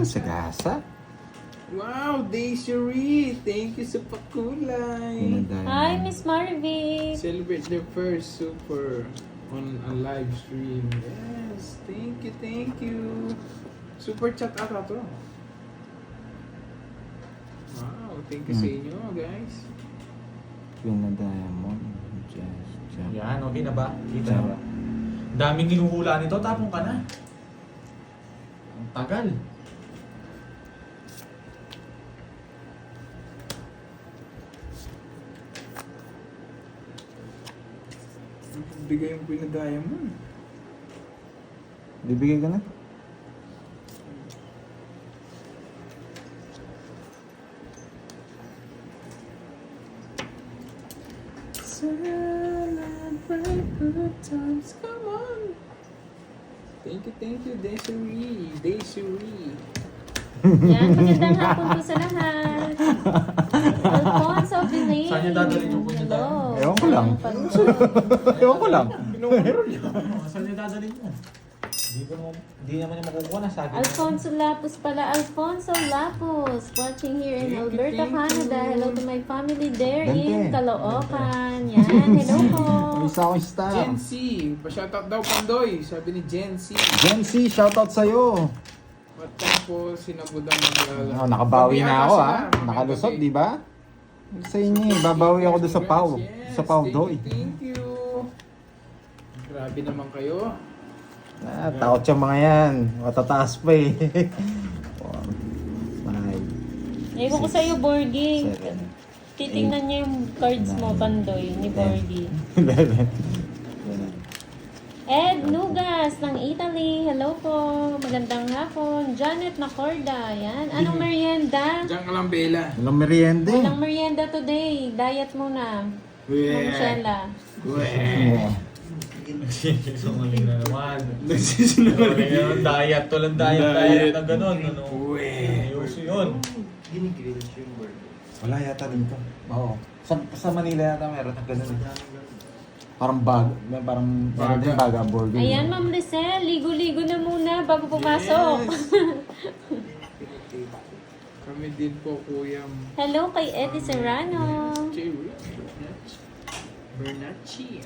Sagasa. Wow, Daisy, thank you sa Queen pakulay. the Diamond. Hi, Miss Marvic. Celebrate their first super on a live stream. Yes, thank you. Super chat ata to. Wow, thank you sa inyo guys. Queen the Diamond. Just. Yan, okay na ba? Kita na ba? Daming hinuhula nito, tapong ka na. Ang tagal. Bigay yung pinadaya mo. Bibigay ka na? Celebrate good times, come on. Thank you, Desiree. Yan, magandang hapon po sa lahat. Alfonso Vilay. Saan niyo dadalhin yung punya tayo? Hello. Ewan ko lang. Pagod. Ewan ko lang. Pinukontrol niya. Saan niyo dadalhin mo? Hindi naman niya makukuha na sa akin. Alfonso Lapus pala. Alfonso Lapus. Watching here in Thank you, Alberta, thank you. Canada. Hello to my family there Dante. in Caloocan. Yan, hello po. May isa akong star. Gen C, pa-shoutout daw Pandoy, sabi ni Gen C. Gen C, shoutout sa'yo. Matapos sinabudang maglala. Oh, nakabawi na ako Nakalusot, di ba? Sa inyo eh, babawi ako doon sa Pau. Sa Pau Doy. Thank you. Grabe naman kayo. Takot yung mga yan. Matataas pa eh. 4, 5, Ewan ko sa'yo, Borgie. 7, Titingnan niya yung cards mo, Pandoy, ni Borgie. 11, 12, Ed Nugas ng Italy. Hello po. Magandang hapon. Janet Nacorda. Yan. Anong merienda? Diyan ka lang, Bella. Walang merienda eh. Walang merienda today. Diet muna. Ma'am Shella. Sinungaling na naman. Nagsisinungaling. Sinungaling na diet. Walang diet na gano'n. Ano? Ayuso yun. Wala yata dito. Oo. Sa Manila yata meron ng ganun eh. Parang parang meron din baga burger. Ayan, Ma'am Lisel. Ligo-ligo na muna bago pumasok. Kami din po, Kuya. Hello kay Eddie Serrano. Bernacci.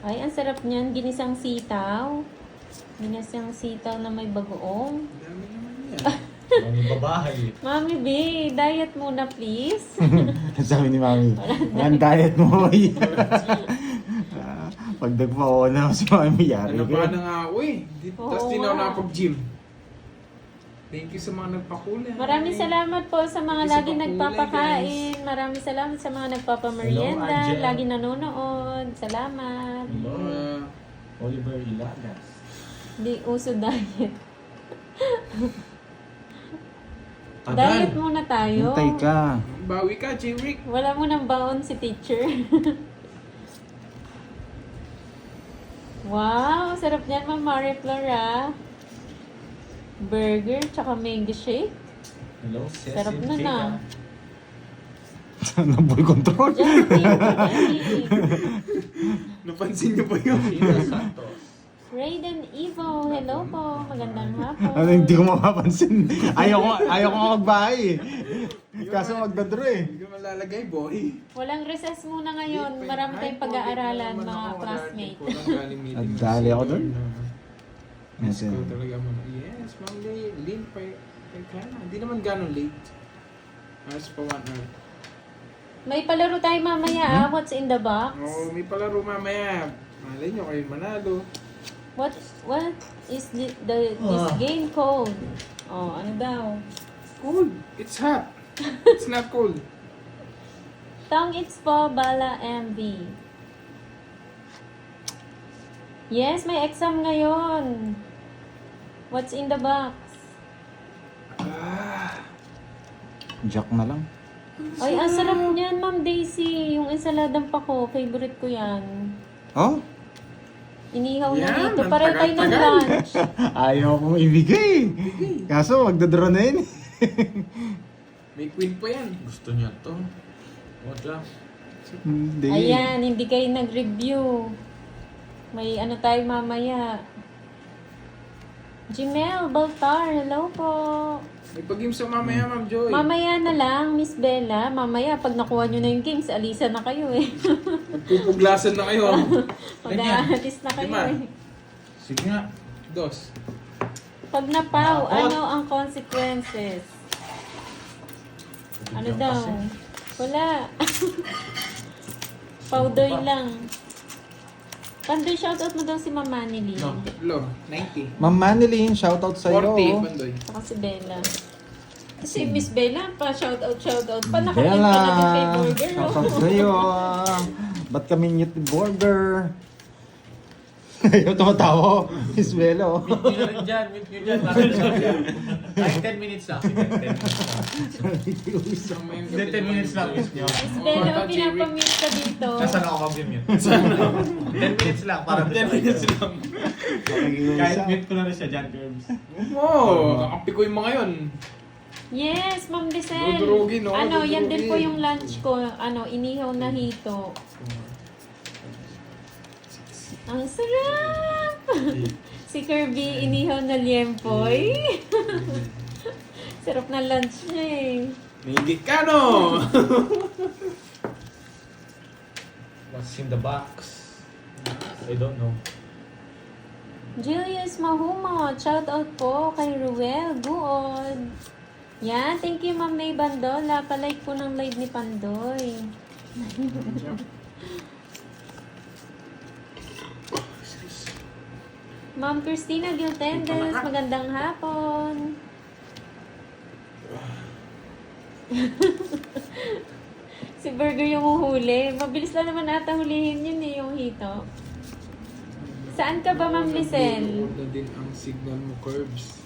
Ay, ang sarap niyan. Ginisang sitaw. Ginisang sitaw na may bagoong. Dami naman yan. Mga babahay. Mami B, diet muna please. Sabi ni Mami, ang diet mo boy. Pag nagpa-on na si Mami, yari Ano ba ka. na nga ako eh. Tapos di na ako nakapag-gym. Thank you sa mga nagpakulay. Maraming salamat po sa mga Isa lagi pa nagpapakain. Maraming salamat sa mga nagpapamerienda. Hello, Angel. Lagi nanonood. Salamat. Hello. Oliver Ilagas. Di uso diet. Tagal. Diet muna tayo. Hintay ka. Bawi ka, J-Rick. Wala mo nang baon si teacher. Wow, sarap niyan, Ma'am Marie Flora. Burger, tsaka mango shake. Hello, Sarap na na. Nabol control. Jelly, jelly. Napansin niyo ba yun? Sheila Santos. Raiden Evo, hello po. Magandang hapon. Ano, hindi ko mapapansin. Ayaw ko nga magbahay eh. Kaso magdadro eh. Hindi ka malalagay, boy. Walang recess muna ngayon. Marami tayong pag-aaralan, mga classmates. Ang dali ako dun. Yes, ko talaga mo. Yes, Ma'am Lynn, Paikana. Hindi naman ganun late. Alas pa 1 hour. May palaro tayo mamaya, What's in the box? Oh, may palaro mamaya. Malay nyo kayo manalo. What is this game called? Oh, ano daw? Cold. It's hot. It's not cold. Tang It's po, Bala MV. Yes, may exam ngayon. What's in the box? Jack na lang. Ay, ang sarap niyan, Ma'am Daisy. Yung ensaladang pako, favorite ko yan. Oh? Inihaw na Yan, dito. ang Pareho tayo ng tagal-tagal. lunch. Ayaw kong ibigay. Kaso magdadro na yun. May queen pa yan. Gusto niya to. What lang? Hindi. Ayan, hindi kayo nag-review. May ano tayo mamaya. Jimel Baltar, hello po. May pag-game sa mamaya, Ma'am Joy. Mamaya na lang, Miss Bella. Mamaya, pag nakuha nyo na yung games, alisa na kayo eh. Magpupuglasan na kayo. Mag-aalis na kayo Lima. eh. Sige nga. 2. Pag napaw, Nakakot. ano ang consequences? Ano Bigyan daw? kasi. Wala. Powder lang. Pandoy, shoutout mo daw si Mama Nili. No. Lo, 90. Ma'am Manilyn, shoutout sa'yo. 40, Bandoy. Saka si Bella. Si Miss Bella pa, shoutout. Pa nakalive pa na din kay Burger. Shoutout Oh. sa'yo. Ba't kami nyet ni Burger? Ayaw tumatawa. Miss Bella. oh. Meet nyo na rin dyan. Meet nyo dyan. Para sa siya. Kahit 10 minutes lang. Sige, 10 minutes lang. Hindi, 10 minutes lang. Miss nyo. Miss Bella, pinapamit ka dito. Nasaan ako mag-mute? 10 minutes lang. Para 10 minutes lang. Kahit mute ko na rin siya dyan, Gerbs. Oo, kakampi ko yung mga yun. Yes, Ma'am Lisel. Dudurugin, no? Ano, yan din po Dudurugin. yung lunch ko. Ano, inihaw na hito. Ang sarap! Si Kirby, inihaw na liempoy. Sarap na lunch niya eh. May higit ka, no? What's in the box? I don't know. Julius Mahumot, shout out po kay Ruel Guod. Yan, thank you Ma'am May Bandola. Palike po ng live ni Pandoy. Ma'am Christina Giltendes, magandang hapon. Si Burger yung uhuli. Mabilis lang naman ata hulihin yun eh, yung hito. Saan ka ba, Ma'am Lisel? Wala din ang signal mo, Curbs.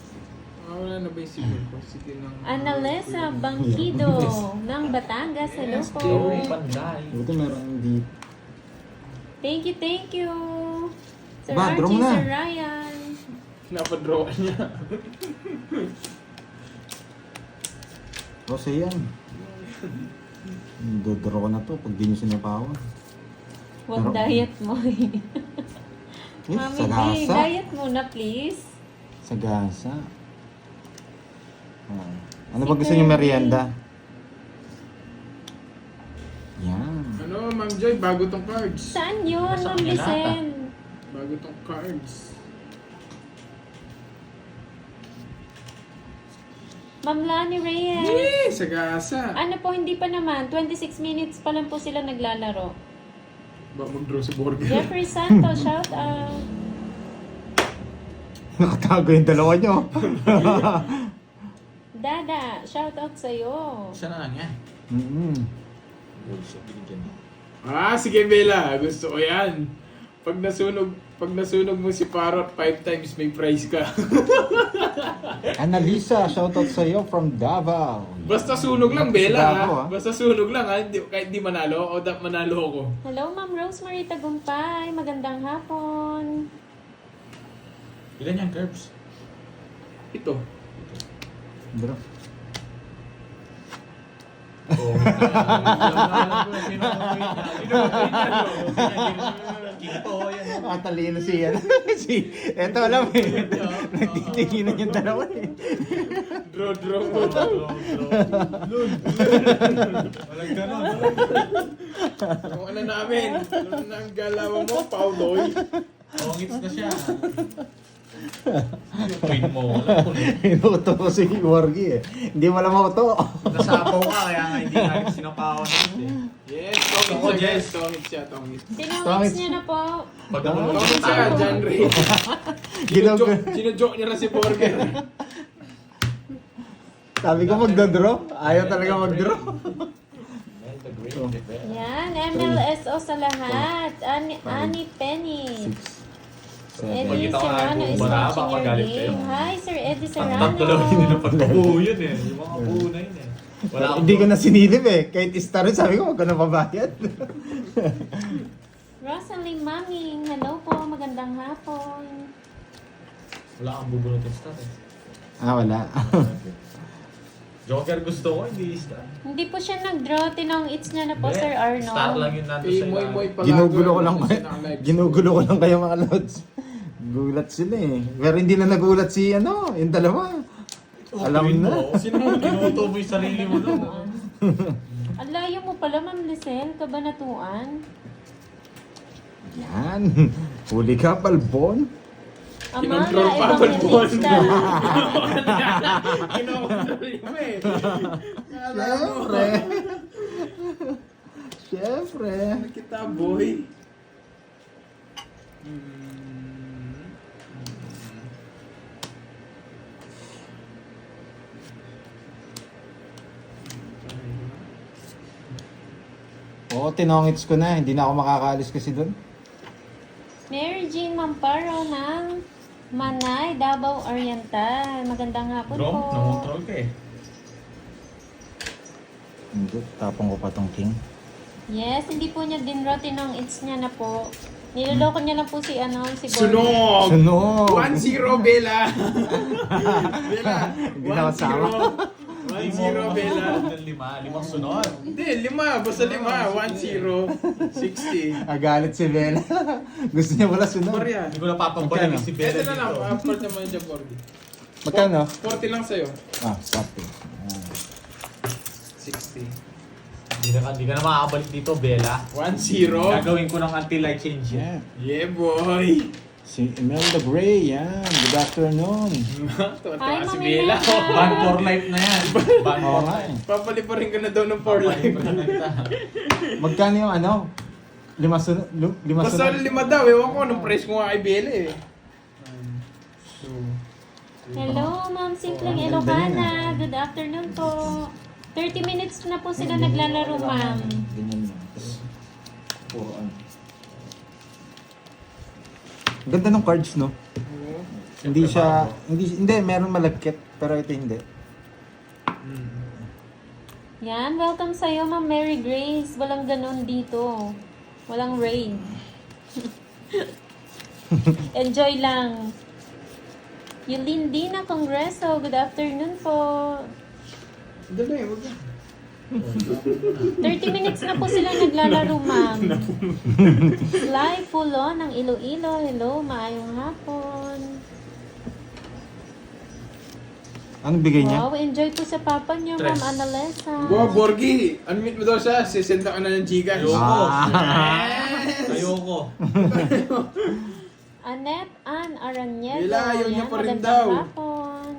Wala na ba yung signal ko? Sige lang. Analesa Bangkido ng Batangas. Hello po. Oh, panday. Buti meron hindi. Thank you. Sir Ba, draw Archie, na. Sir Ryan. Napadraw niya. Rose yan. Dodraw ko na to pag di nyo sinapawan. Huwag Pero- diet mo eh. Eh, Mami D, sagasa. diet muna please. Sagasa. Ah. Ano ba gusto nyo merienda? Yan. Ano, Ma'am Joy, bago tong cards. Saan yun, Nasa Ma'am kanya Lisel? Bago tong cards. Ma'am Lani Reyes. Eh, sagasa. Ano po, hindi pa naman. 26 minutes pa lang po sila naglalaro. Ba, mag-draw si Borger. Jeffrey Santos, shout out. Nakatago yung dalawa nyo. Dada, shout out sa'yo. Siya na lang yan. Mm-hmm. Ah, sige Bella. Gusto ko yan. Pag nasunog mo si Parrot 5 times, may prize ka. Annalisa, shoutout sa iyo from Davao. Basta sunog lang, Tapos Bella. Davao, Ha? Basta sunog lang, ha? Kahit di manalo, o manalo ako. Hello, Ma'am Rosemary Tagumpay. Magandang hapon. Ilan yan, Curbs? Ito. Bro. Oh, Matalino siya. Eto alam eh. Nagtitinginan yung dalawa eh. Draw mo. Walang ganon. Kung ano namin. Ano na ang galawan mo, Pauloy. Pongits na siya. Yung queen mo, wala ko na. Inuto ko si Wargi eh. Hindi mo alam auto. Nasapaw ka, kaya nga hindi namin sinapawan eh. Yes, Ako, Tongit siya, Jess. guys. Tongit siya, Tongit. Sinumix niyo na po. Pag ako Tongit siya, John Ray. Sinojoke niya na si Borger. Sabi ko magdadraw. Ayaw talaga magdraw. Yan, MLSO sa lahat. Ani Penny. 6, 7. Eddie Magkita ko nga Serrano kung is maraba, watching your magalit kayo. game. Hi, Sir Eddie Tatlo Serrano. lang hindi na pagkabuo yun eh. Yung mga buo na yun eh. Wala akong Hindi ko na sinilip eh. Kahit star rin sabi ko, wag ko na pabayad. Rosalie Maming, hello po. Magandang hapon. Wala kang bubunutin star eh. Wala. Joker gusto ko, hindi star. Hindi po siya nag-draw. Tinong-its niya na po, Hindi, Sir Arno. Star lang yun nandun Kay sa Moy Moy ilalim. pala. Ginugulo ko lang Ginugulo ko lang kayo mga lods. Gulat sila eh. Pero hindi na nagulat si yung dalawa. Alam Queen na. mo. Sino mo ginuto mo yung sarili mo doon? Ang layo mo pala, Ma'am Lisel. Kabanatuan. Yan. Huli ka, Balbon. Amanda Kinontrol pa, Balbon. Evangelista. Kinokontrol mo eh. Siyempre. Siyempre. Kita, boy. Oo, tinongits ko na. Hindi na ako makakaalis kasi doon. Mary Jean Mamparo ng Manay, Davao Oriental. Magandang hapon Bro, po. namontrol ka eh. Hindi, tapong ko pa tong king. Yes, hindi po niya dinraw. Tinong-its niya na po. Niloloko niya lang po si si Gordon. Sunog! Sunog! 1-0, Bella! Bella, Hindi na ako sama. 1-0, Bella. Limang sunod. Hindi, 5. Basta 5. 1-0. 60. Agalit si Bella. Gusto niya wala sunod. Maria. Hindi ko napapabalik si Bella Ito na lang. dito. Upward naman dyan, Borgi. Magkano? 40 lang sa'yo. Stop it. 60. Hindi ka na makakabalik dito, Bella. 1-0. Gagawin ko ng anti-light change yan. Yeah. Yeah, boy. Si Imelda Gray, yan. Good afternoon. Tuwa-tuwa Hi, si Mami Bella. Mela. Ban for life na yan. Ban Oo for nga life. eh. Papali pa rin ka na daw ng for life. Magkano yung lima sunod? Lima Basta sunod? 5 daw. Ewan ko anong price ko nga kay Bella eh. Hello, Ma'am Simpleng Oh, ang ganda Ilocana. niya. Good afternoon po. 30 minutes na po sila naglalaro, ma'am. Ganyan lang. Tapos, puro ano. Ganda ng cards, no? Oo. Hindi siya, hindi, meron malagkit, pero ito hindi. Yan, welcome sa'yo, Ma'am Mary Grace. Walang ganun dito. Walang rain. Enjoy lang. Yulindina Congreso, good afternoon po. Dali, wag na. 30 minutes na po sila naglalaro, ma'am. Sly Pulon ng Iloilo. Hello, maayong hapon. Anong bigay niya? Wow, enjoy po sa papa niyo, Tres. Ma'am Analesa. Wow, Borgie! Unmute mo daw siya. Sisenta ka na ng Gcash. Ayoko. Ayoko. Annette Ann Aranyedo. Wala, ayaw niya Yan, pa rin magandang daw. hapon.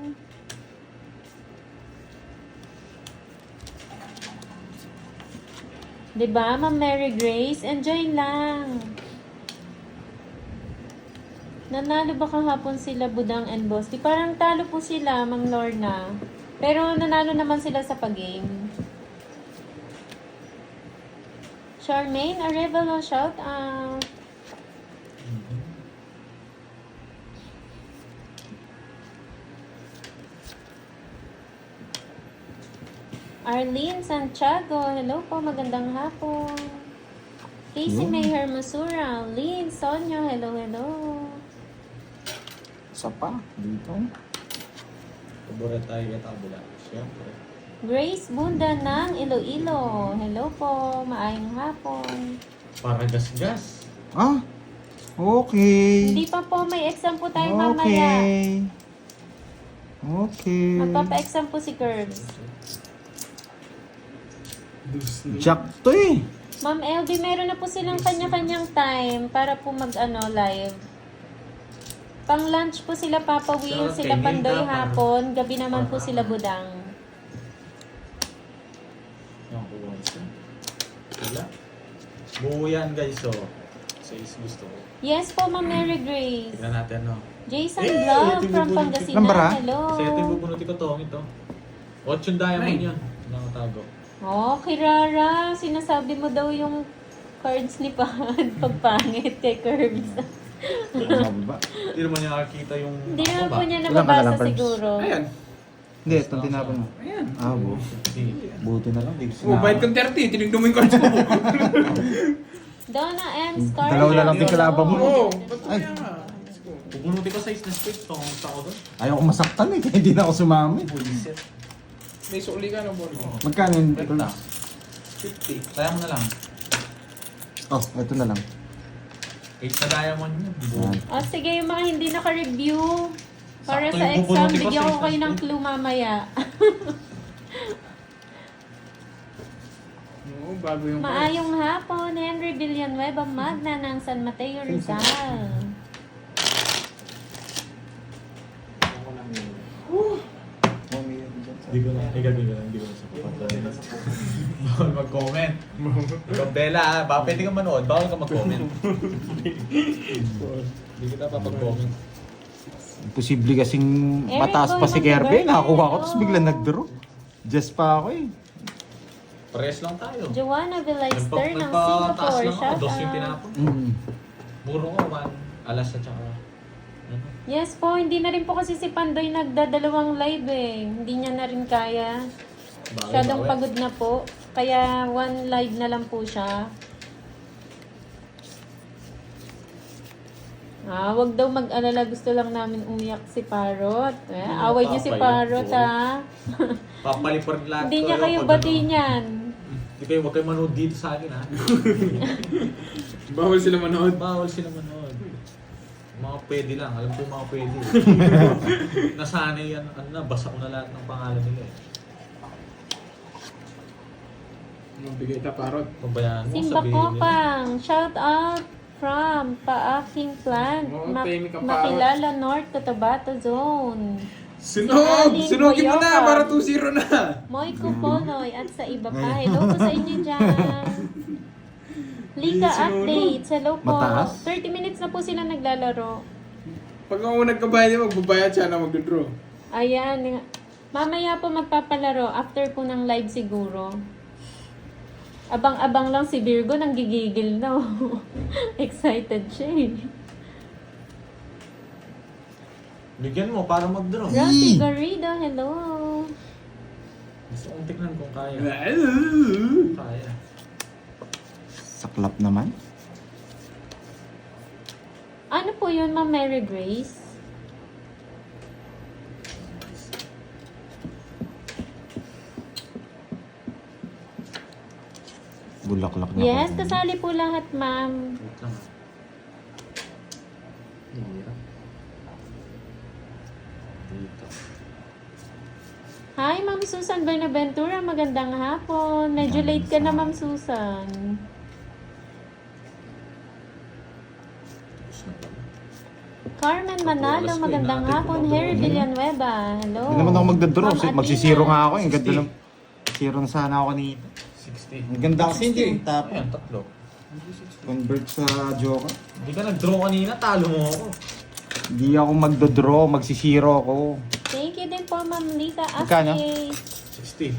Diba, Ma'am Mary Grace? Enjoy lang. Nanalo ba kahapon sila Budang and Boss? Di parang talo po sila, Ma'am Lorna. Pero nanalo naman sila sa pag-game. Charmaine Arevalo, shout out. Arlene Santiago, hello po, magandang hapon. Casey Yun. May Hermosura, Lynn, Sonyo, hello, hello. Isa pa, dito. Paboret tayo katabula. Siyempre. Grace Bunda ng Iloilo, hello po, maayong hapon. Para gas-gas. Ah, okay. Hindi pa po, may exam po tayo mamaya. Okay. Okay. Magpapa-exam po si Curbs. Jack to eh. Ma'am LB, meron na po silang kanya-kanyang time para po live. Pang lunch po sila Papa Will, So, sila okay, Pandoy Ninda, hapon, gabi naman po sila Budang. Yung kuha siya. Wala. Buo yan guys, so. Size gusto ko. Yes po, Ma'am Mary Grace. Tignan natin, no? Jason Eh, Vlog ito from bubulong- Pangasinan, Lambara? hello. Kasi ito yung bubunutin ko to, ito. 8 diamond yun. Nakatago. Oh, Kirara, sinasabi mo daw yung cards ni Pan pagpangit kay Curbs. Mababa. Hindi naman niya nakakita yung... Hindi ako naman ba? po niya Wala ka nababasa na lang, Curbs. siguro. Ayan. Hindi, itong tinapon mo. Ayan. Ah, Hindi. buti na lang. Di Oh, bayad kang 30. Tinignan mo yung cards mo. Donna M. Scarlett. Dalawa na lang din kalaban mo. Oo. Ba't Ay. kaya nga? Let's go. Bubunutin ko size na space. Tungkol sa ako doon. Ayaw ko masaktan eh, kaya hindi na ako sumami. Bulisit. May suli ka na, Borgie. Magkano yun? Benta. 50. Kaya mo na lang. Oh, ito na lang. 8 na diamond yun. Buo. Yan. O sige, yung mga hindi naka-review. Para Sakto sa yung exam, bubunutin ko bigyan sa ko kayo ng exam. clue mamaya. Oo, bago yung Maayong hapon, Henry Villanueva Magna ng San Mateo Rizal. Hindi ko na. Hindi ko na sa kapatid. Bawal mag-comment. Ikaw, Bella, baka pwede ka manood. Bawal ka mag-comment. Hindi kita papag-comment. Imposible kasing Eric mataas pa si Boy Kirby. Monteverde, Nakakuha ko, hello. tapos bigla nag-draw. Just pa ako eh. Pares lang tayo. Joanna Villaister ng Singapore. lang ako. Shout Dos yung out. tinapon. Mm. Puro ko, 1 alas at saka... ano? Yes po, hindi na rin po kasi si Pandoy nagdadalawang live eh. Hindi niya na rin kaya. Masyadong pagod na po. Kaya one live na lang po siya. Wag daw mag-alala. Gusto lang namin umiyak si Parrot. Away niyo si Parrot ha. Papalipan lahat Hindi ko niya yun kayo pag bati ano. niyan. Hindi kayo, huwag kayo manood dito sa akin ha. Bawal sila manood. Bawal sila manood. Mga pwede lang. Alam ko yung mga pwede. Nasanay yan. Ano na, basa ko na lahat ng pangalan nila eh. Mabigay ta parot. Pabayaan mo, Simba sabihin nila. Kopang. Shout out from Paaking Plant. Oo, tahimik ka, Parrot. Makilala North Cotabato Zone. Sunog! Aling Sunogin mo na! Boyoka. Para 2-0 na! Moy Kuponoy at sa iba pa. Hello po sa inyo dyan. Lika updates. Hello po. Mataas? 30 minutes na po sila naglalaro. Pag ako nagkabayad niya, magbabayad siya na magdodraw. Ayan. Mamaya po magpapalaro. After po ng live siguro. Abang-abang lang si Virgo. Nanggigigil na. Excited siya eh. Bigyan mo para mag-draw. Rocky Garrido, hello. Gusto kong tignan kung kaya. Kaya. Saklap naman. Ano po yun, Ma'am Mary Grace? Bulaklak na Yes, po. kasali po lahat, ma'am. Wait lang. Hirap. Dito. Hi, Ma'am Susan Benaventura. Magandang hapon. Medyo late ka na, Ma'am Susan. Tapos na pala. Carmen Manalo, Oras ko, magandang inaantay ko hapon. mag-draw. Harry Villanueva, hello. Hindi naman ako magdadraw. Ma'am Magsisiro Athena. nga ako. Ang ganda ng zero na sana ako kanina. 60. Ang ganda kasi hindi yung tap. Ayan, tatlo. Convert sa Joker. Hindi ka nag-draw kanina, talo mo ako. Hindi ako magdadraw. Magsisiro ako. Thank you din po, Ma'am Lita Magkano? Ashley. 60.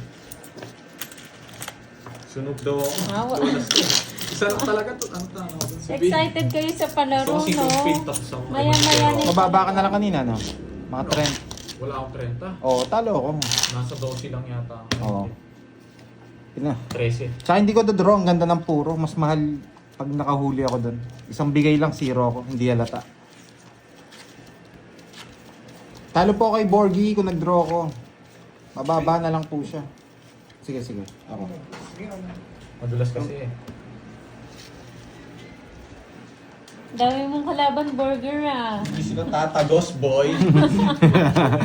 Sunog daw ako. Awa. Tulas to. Isa lang talaga to. Ano to? Ano? Excited kayo sa palaro, So, si no? Pink tapos ako. Maya-maya na. Mababa ka na lang kanina, no? Mga trend. Wala akong 30. Oo, talo ako. Nasa 12 lang yata. Oo. Ina. 13. Tsaka hindi ko dadraw. Ang ganda ng puro. Mas mahal pag nakahuli ako doon. Isang bigay lang, zero ako. Hindi halata. Talo po kay Borgie kung nag-draw ako. Mababa na lang po siya. Sige, sige. Ako. Madulas kasi eh. Dami mong kalaban burger, ah. Hindi sila tatagos, boy.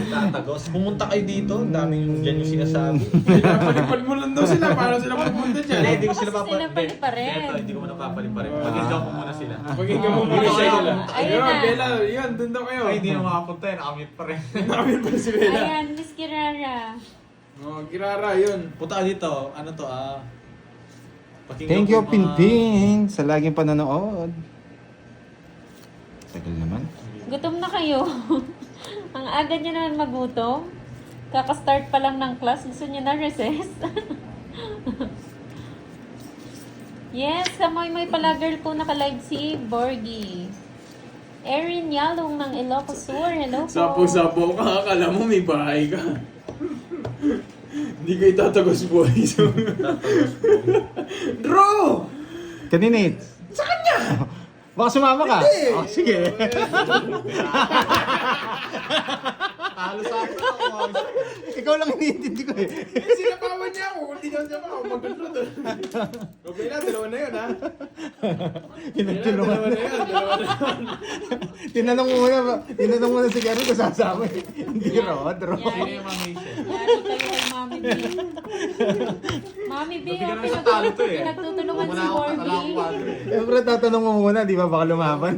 Tatagos. Pumunta kayo dito. Ang daming dyan yung sinasabi. Pinapalipad mo lang daw sila para sila pupunta dyan. Hindi ko sila Kasi sila paliparin. Ito, hindi ko muna papaliparin. Mag-enjoy ko muna sila. Pagkika mo muna siya nila. Ayun Ayun, na. Bella, yun, dun daw kayo. Ay, hindi na makapunta eh. Nakamute pa rin. Namin pa si Bella. Ayan, Miss Kirara. Oh, Kirara, yun. Punta ka dito. Ano to pakinggan Thank you, ko mga- Pinping, sa laging panonood. Tagal naman. Gutom na kayo. Ang aga nyo naman magutom. Kaka-start pa lang ng class. Gusto nyo na recess? Yes, kamoy-moy pala girl po naka-live si Borgie. Erin Yalong ng Ilocos Sur. Hello po. Sapo-sapo ka, akala mo may bahay ka. Hindi kayo tatagos boy. Tatagos, boy. Draw! Kanina eh. Sa kanya! Baka sumama ka? Hindi. Oh, sige. Talo sa akin ako. Ikaw lang iniintindi ko eh. Sinapawan niya ako. Kung di daw siya ako, mag-draw doon. Okay na, dalawa na yun ha. Pinagtulungan. Dalawa na yun, dalawa na yun. Tinanong muna si Gary kung sasama eh. Hindi Rod. Sino yung mga Michelle? Yari kayo kay Mami B. Mami B, Bigyan oh, naman sa talo to eh. pinagtutulungan si Wala akong Borgie. quadro eh. Siyempre tatanong mo muna, di ba? Baka lumaban.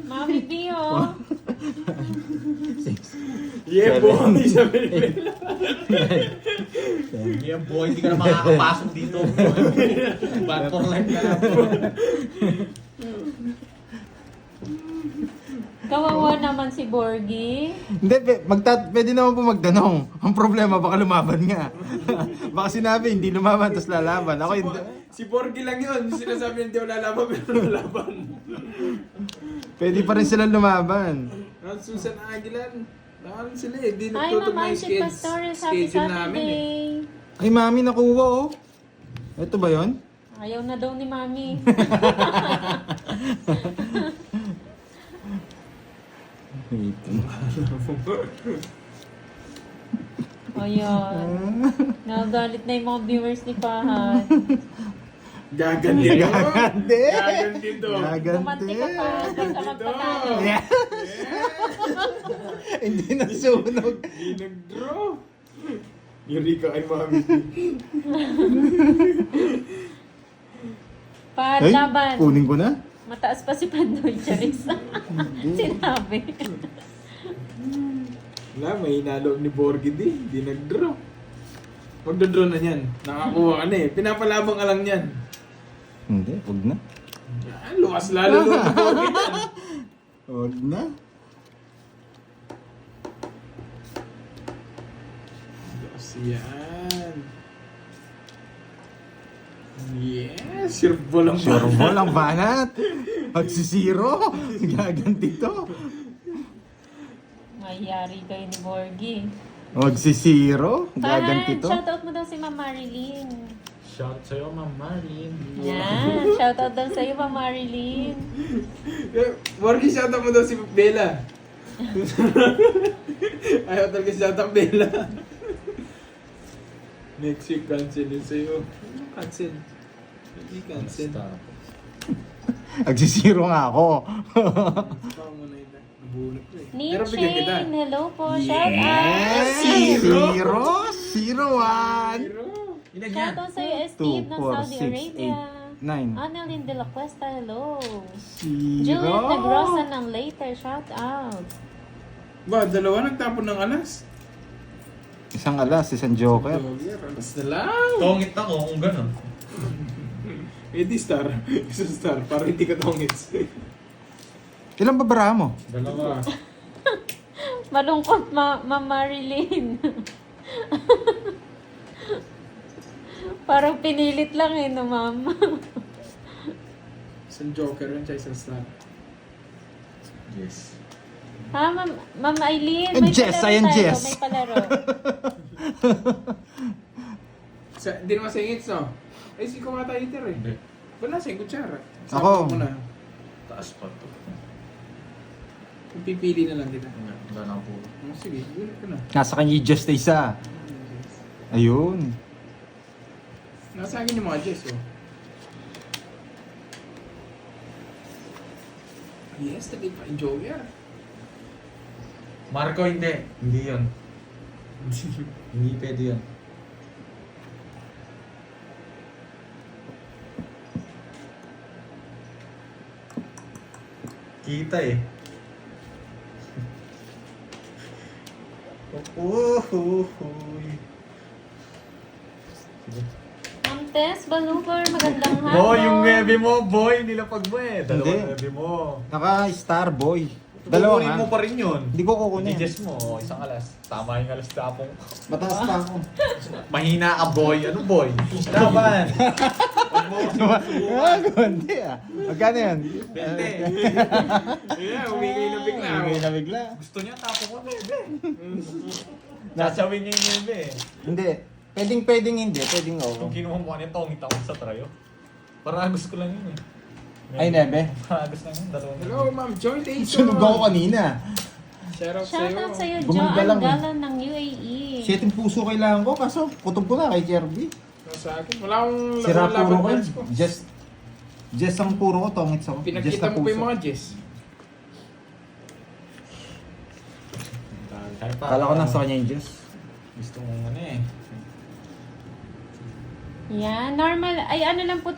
Mami B, oh. Yeah, boy. Sabi ni Bella. Yeah, boy, hindi ka na makakapasok dito. Bad for life ka na. Kawawa naman si Borgie. Hindi, pwede naman po magtanong. Ang problema, baka lumaban nga. Baka sinabi, hindi lumaban, tapos lalaban. Ako hindi. Si Borgie lang yun. Sinasabi niya hindi ako lalaban, pero lalaban. Pwede pa rin sila lumaban. Susan Aguilan. Naman sila eh. Di Hi, nagtutog Ma'am na yung Angie Pastores. Happy schedule namin eh. Saturday. Ay, mami, nakuha oh. Ito ba yon? Ayaw na daw ni Mami. Ayan. Nagalit na yung mga viewers ni Pahat. Gaganti. Gaganti. Gaganti to. Kumanti ka pa. Basta magpatalo. Yeah. Hindi na sunog. Hindi nag-draw. Yuri ka kay mami. Pahat Ay, laban. kunin ko na. Mataas pa si Pandoy Charis. Sinabi. Wala, may hinalog ni Borgie di. Hindi nag-draw. Magda-draw na yan. Nakakuha ka na eh. Pinapalabang ka lang yan. Hindi, huwag na. Yan, lukas lalo doon ni Borgie yan. Huwag na. Lukas yan. Yes! Sure ball ang Sure ball ang banat. Magsisiro. Gaganti to. Ayari kayo ni Borgie. Magsisiro? Gaganti Kahan, to? shoutout mo daw si Ma'am Marilyn. Shout sa'yo, Ma'am Marin. Yan, shoutout daw sa'yo, Ma'am Marilyn. Borgie, shoutout mo daw si Bella. Ayaw talaga shoutout Bella. Next week, cancel yun sa'yo. Cancel. Hindi cancel. Nagsisiro nga ako. Baka mo na yun. Nabulot ko eh. Pero bigyan kita. Nichain, hello po, shout out. Yes! Zero! Zero, one! Pero, Ilan yan? Shout out sa'yo, Steve ng Saudi Arabia. 9. Annalyn de la Cuesta, hello. Zero! Juliet Negrosa ng later, shout out. ba, dalawa nagtapon ng alas. Isang alas, isang joker. Joker, alas na lang. Tongit ako kung gano'n. Eh di star. Isang star. Para hindi ka tongits. Ilan ba baraha mo? Dalawa. Malungkot, Ma'am Marilyn. Parang pinilit lang eh, no, ma'am. Isang joker yun, tsaka isang star. Yes. Ha, Ma'am Aileen, And may Jess, palaro ayan, tayo, Jess. may palaro. Hindi naman sa ingits, no? Eh, si kumata iter eh. Hindi. Ba nasa yung kutsara? Ako. Sabi mo na. Taas pa to. Kung pipili na lang kita. Wala na po. Oh, sige, gulat ka na. Nasa kanya just na isa. Ayun. Nasa akin yung mga Jess, oh. Yes, tagay pa yung joker. Marco, hindi. Hindi yun. Hindi pwede yun. Kita eh. Ma'am Tess Balugar, magandang hapon. Boy, yung bebe mo, boy, nilapag mo eh. Hindi. Dalawang bebe mo. Naka-star boy. Dalawa Kukunin nga. mo pa rin yun. Hindi ko kukunin. I-guess mo, isang alas. Tama yung alas tapong. Mataas pa ako. Mahina ka boy. Ano boy? Laban. Hindi ah. Magkano yan? Bente. Yeah, umingay na bigla. Umingay na bigla. Gusto niya tapong ko bebe. Sasawin niya yung bebe. Hindi. Pwedeng hindi. Pwedeng oo. Kung kinuha mo kanito, tongit ako sa trayo. Parang gusto ko lang yun eh. Ay, nebe. Parang gusto lang yun, dalawang. Hello, Ma'am Joy Dayson. Sunog ako kanina. Shoutout Shout out sa'yo, Gumanda Joanne lang eh. Galan ng UAE. 7 puso kailangan ko. Kaso, kutob ko na kay Jerby. Sa akin, wala akong Sira laban puro ko. friends ko. Just ang puro ko. Tongits ako. Just Pinakita na mo pa yung puso. mga Jess. Kala ko nasa kanya yung Diyos. Gusto mo ano eh. Yan, normal. Ay, ano lang po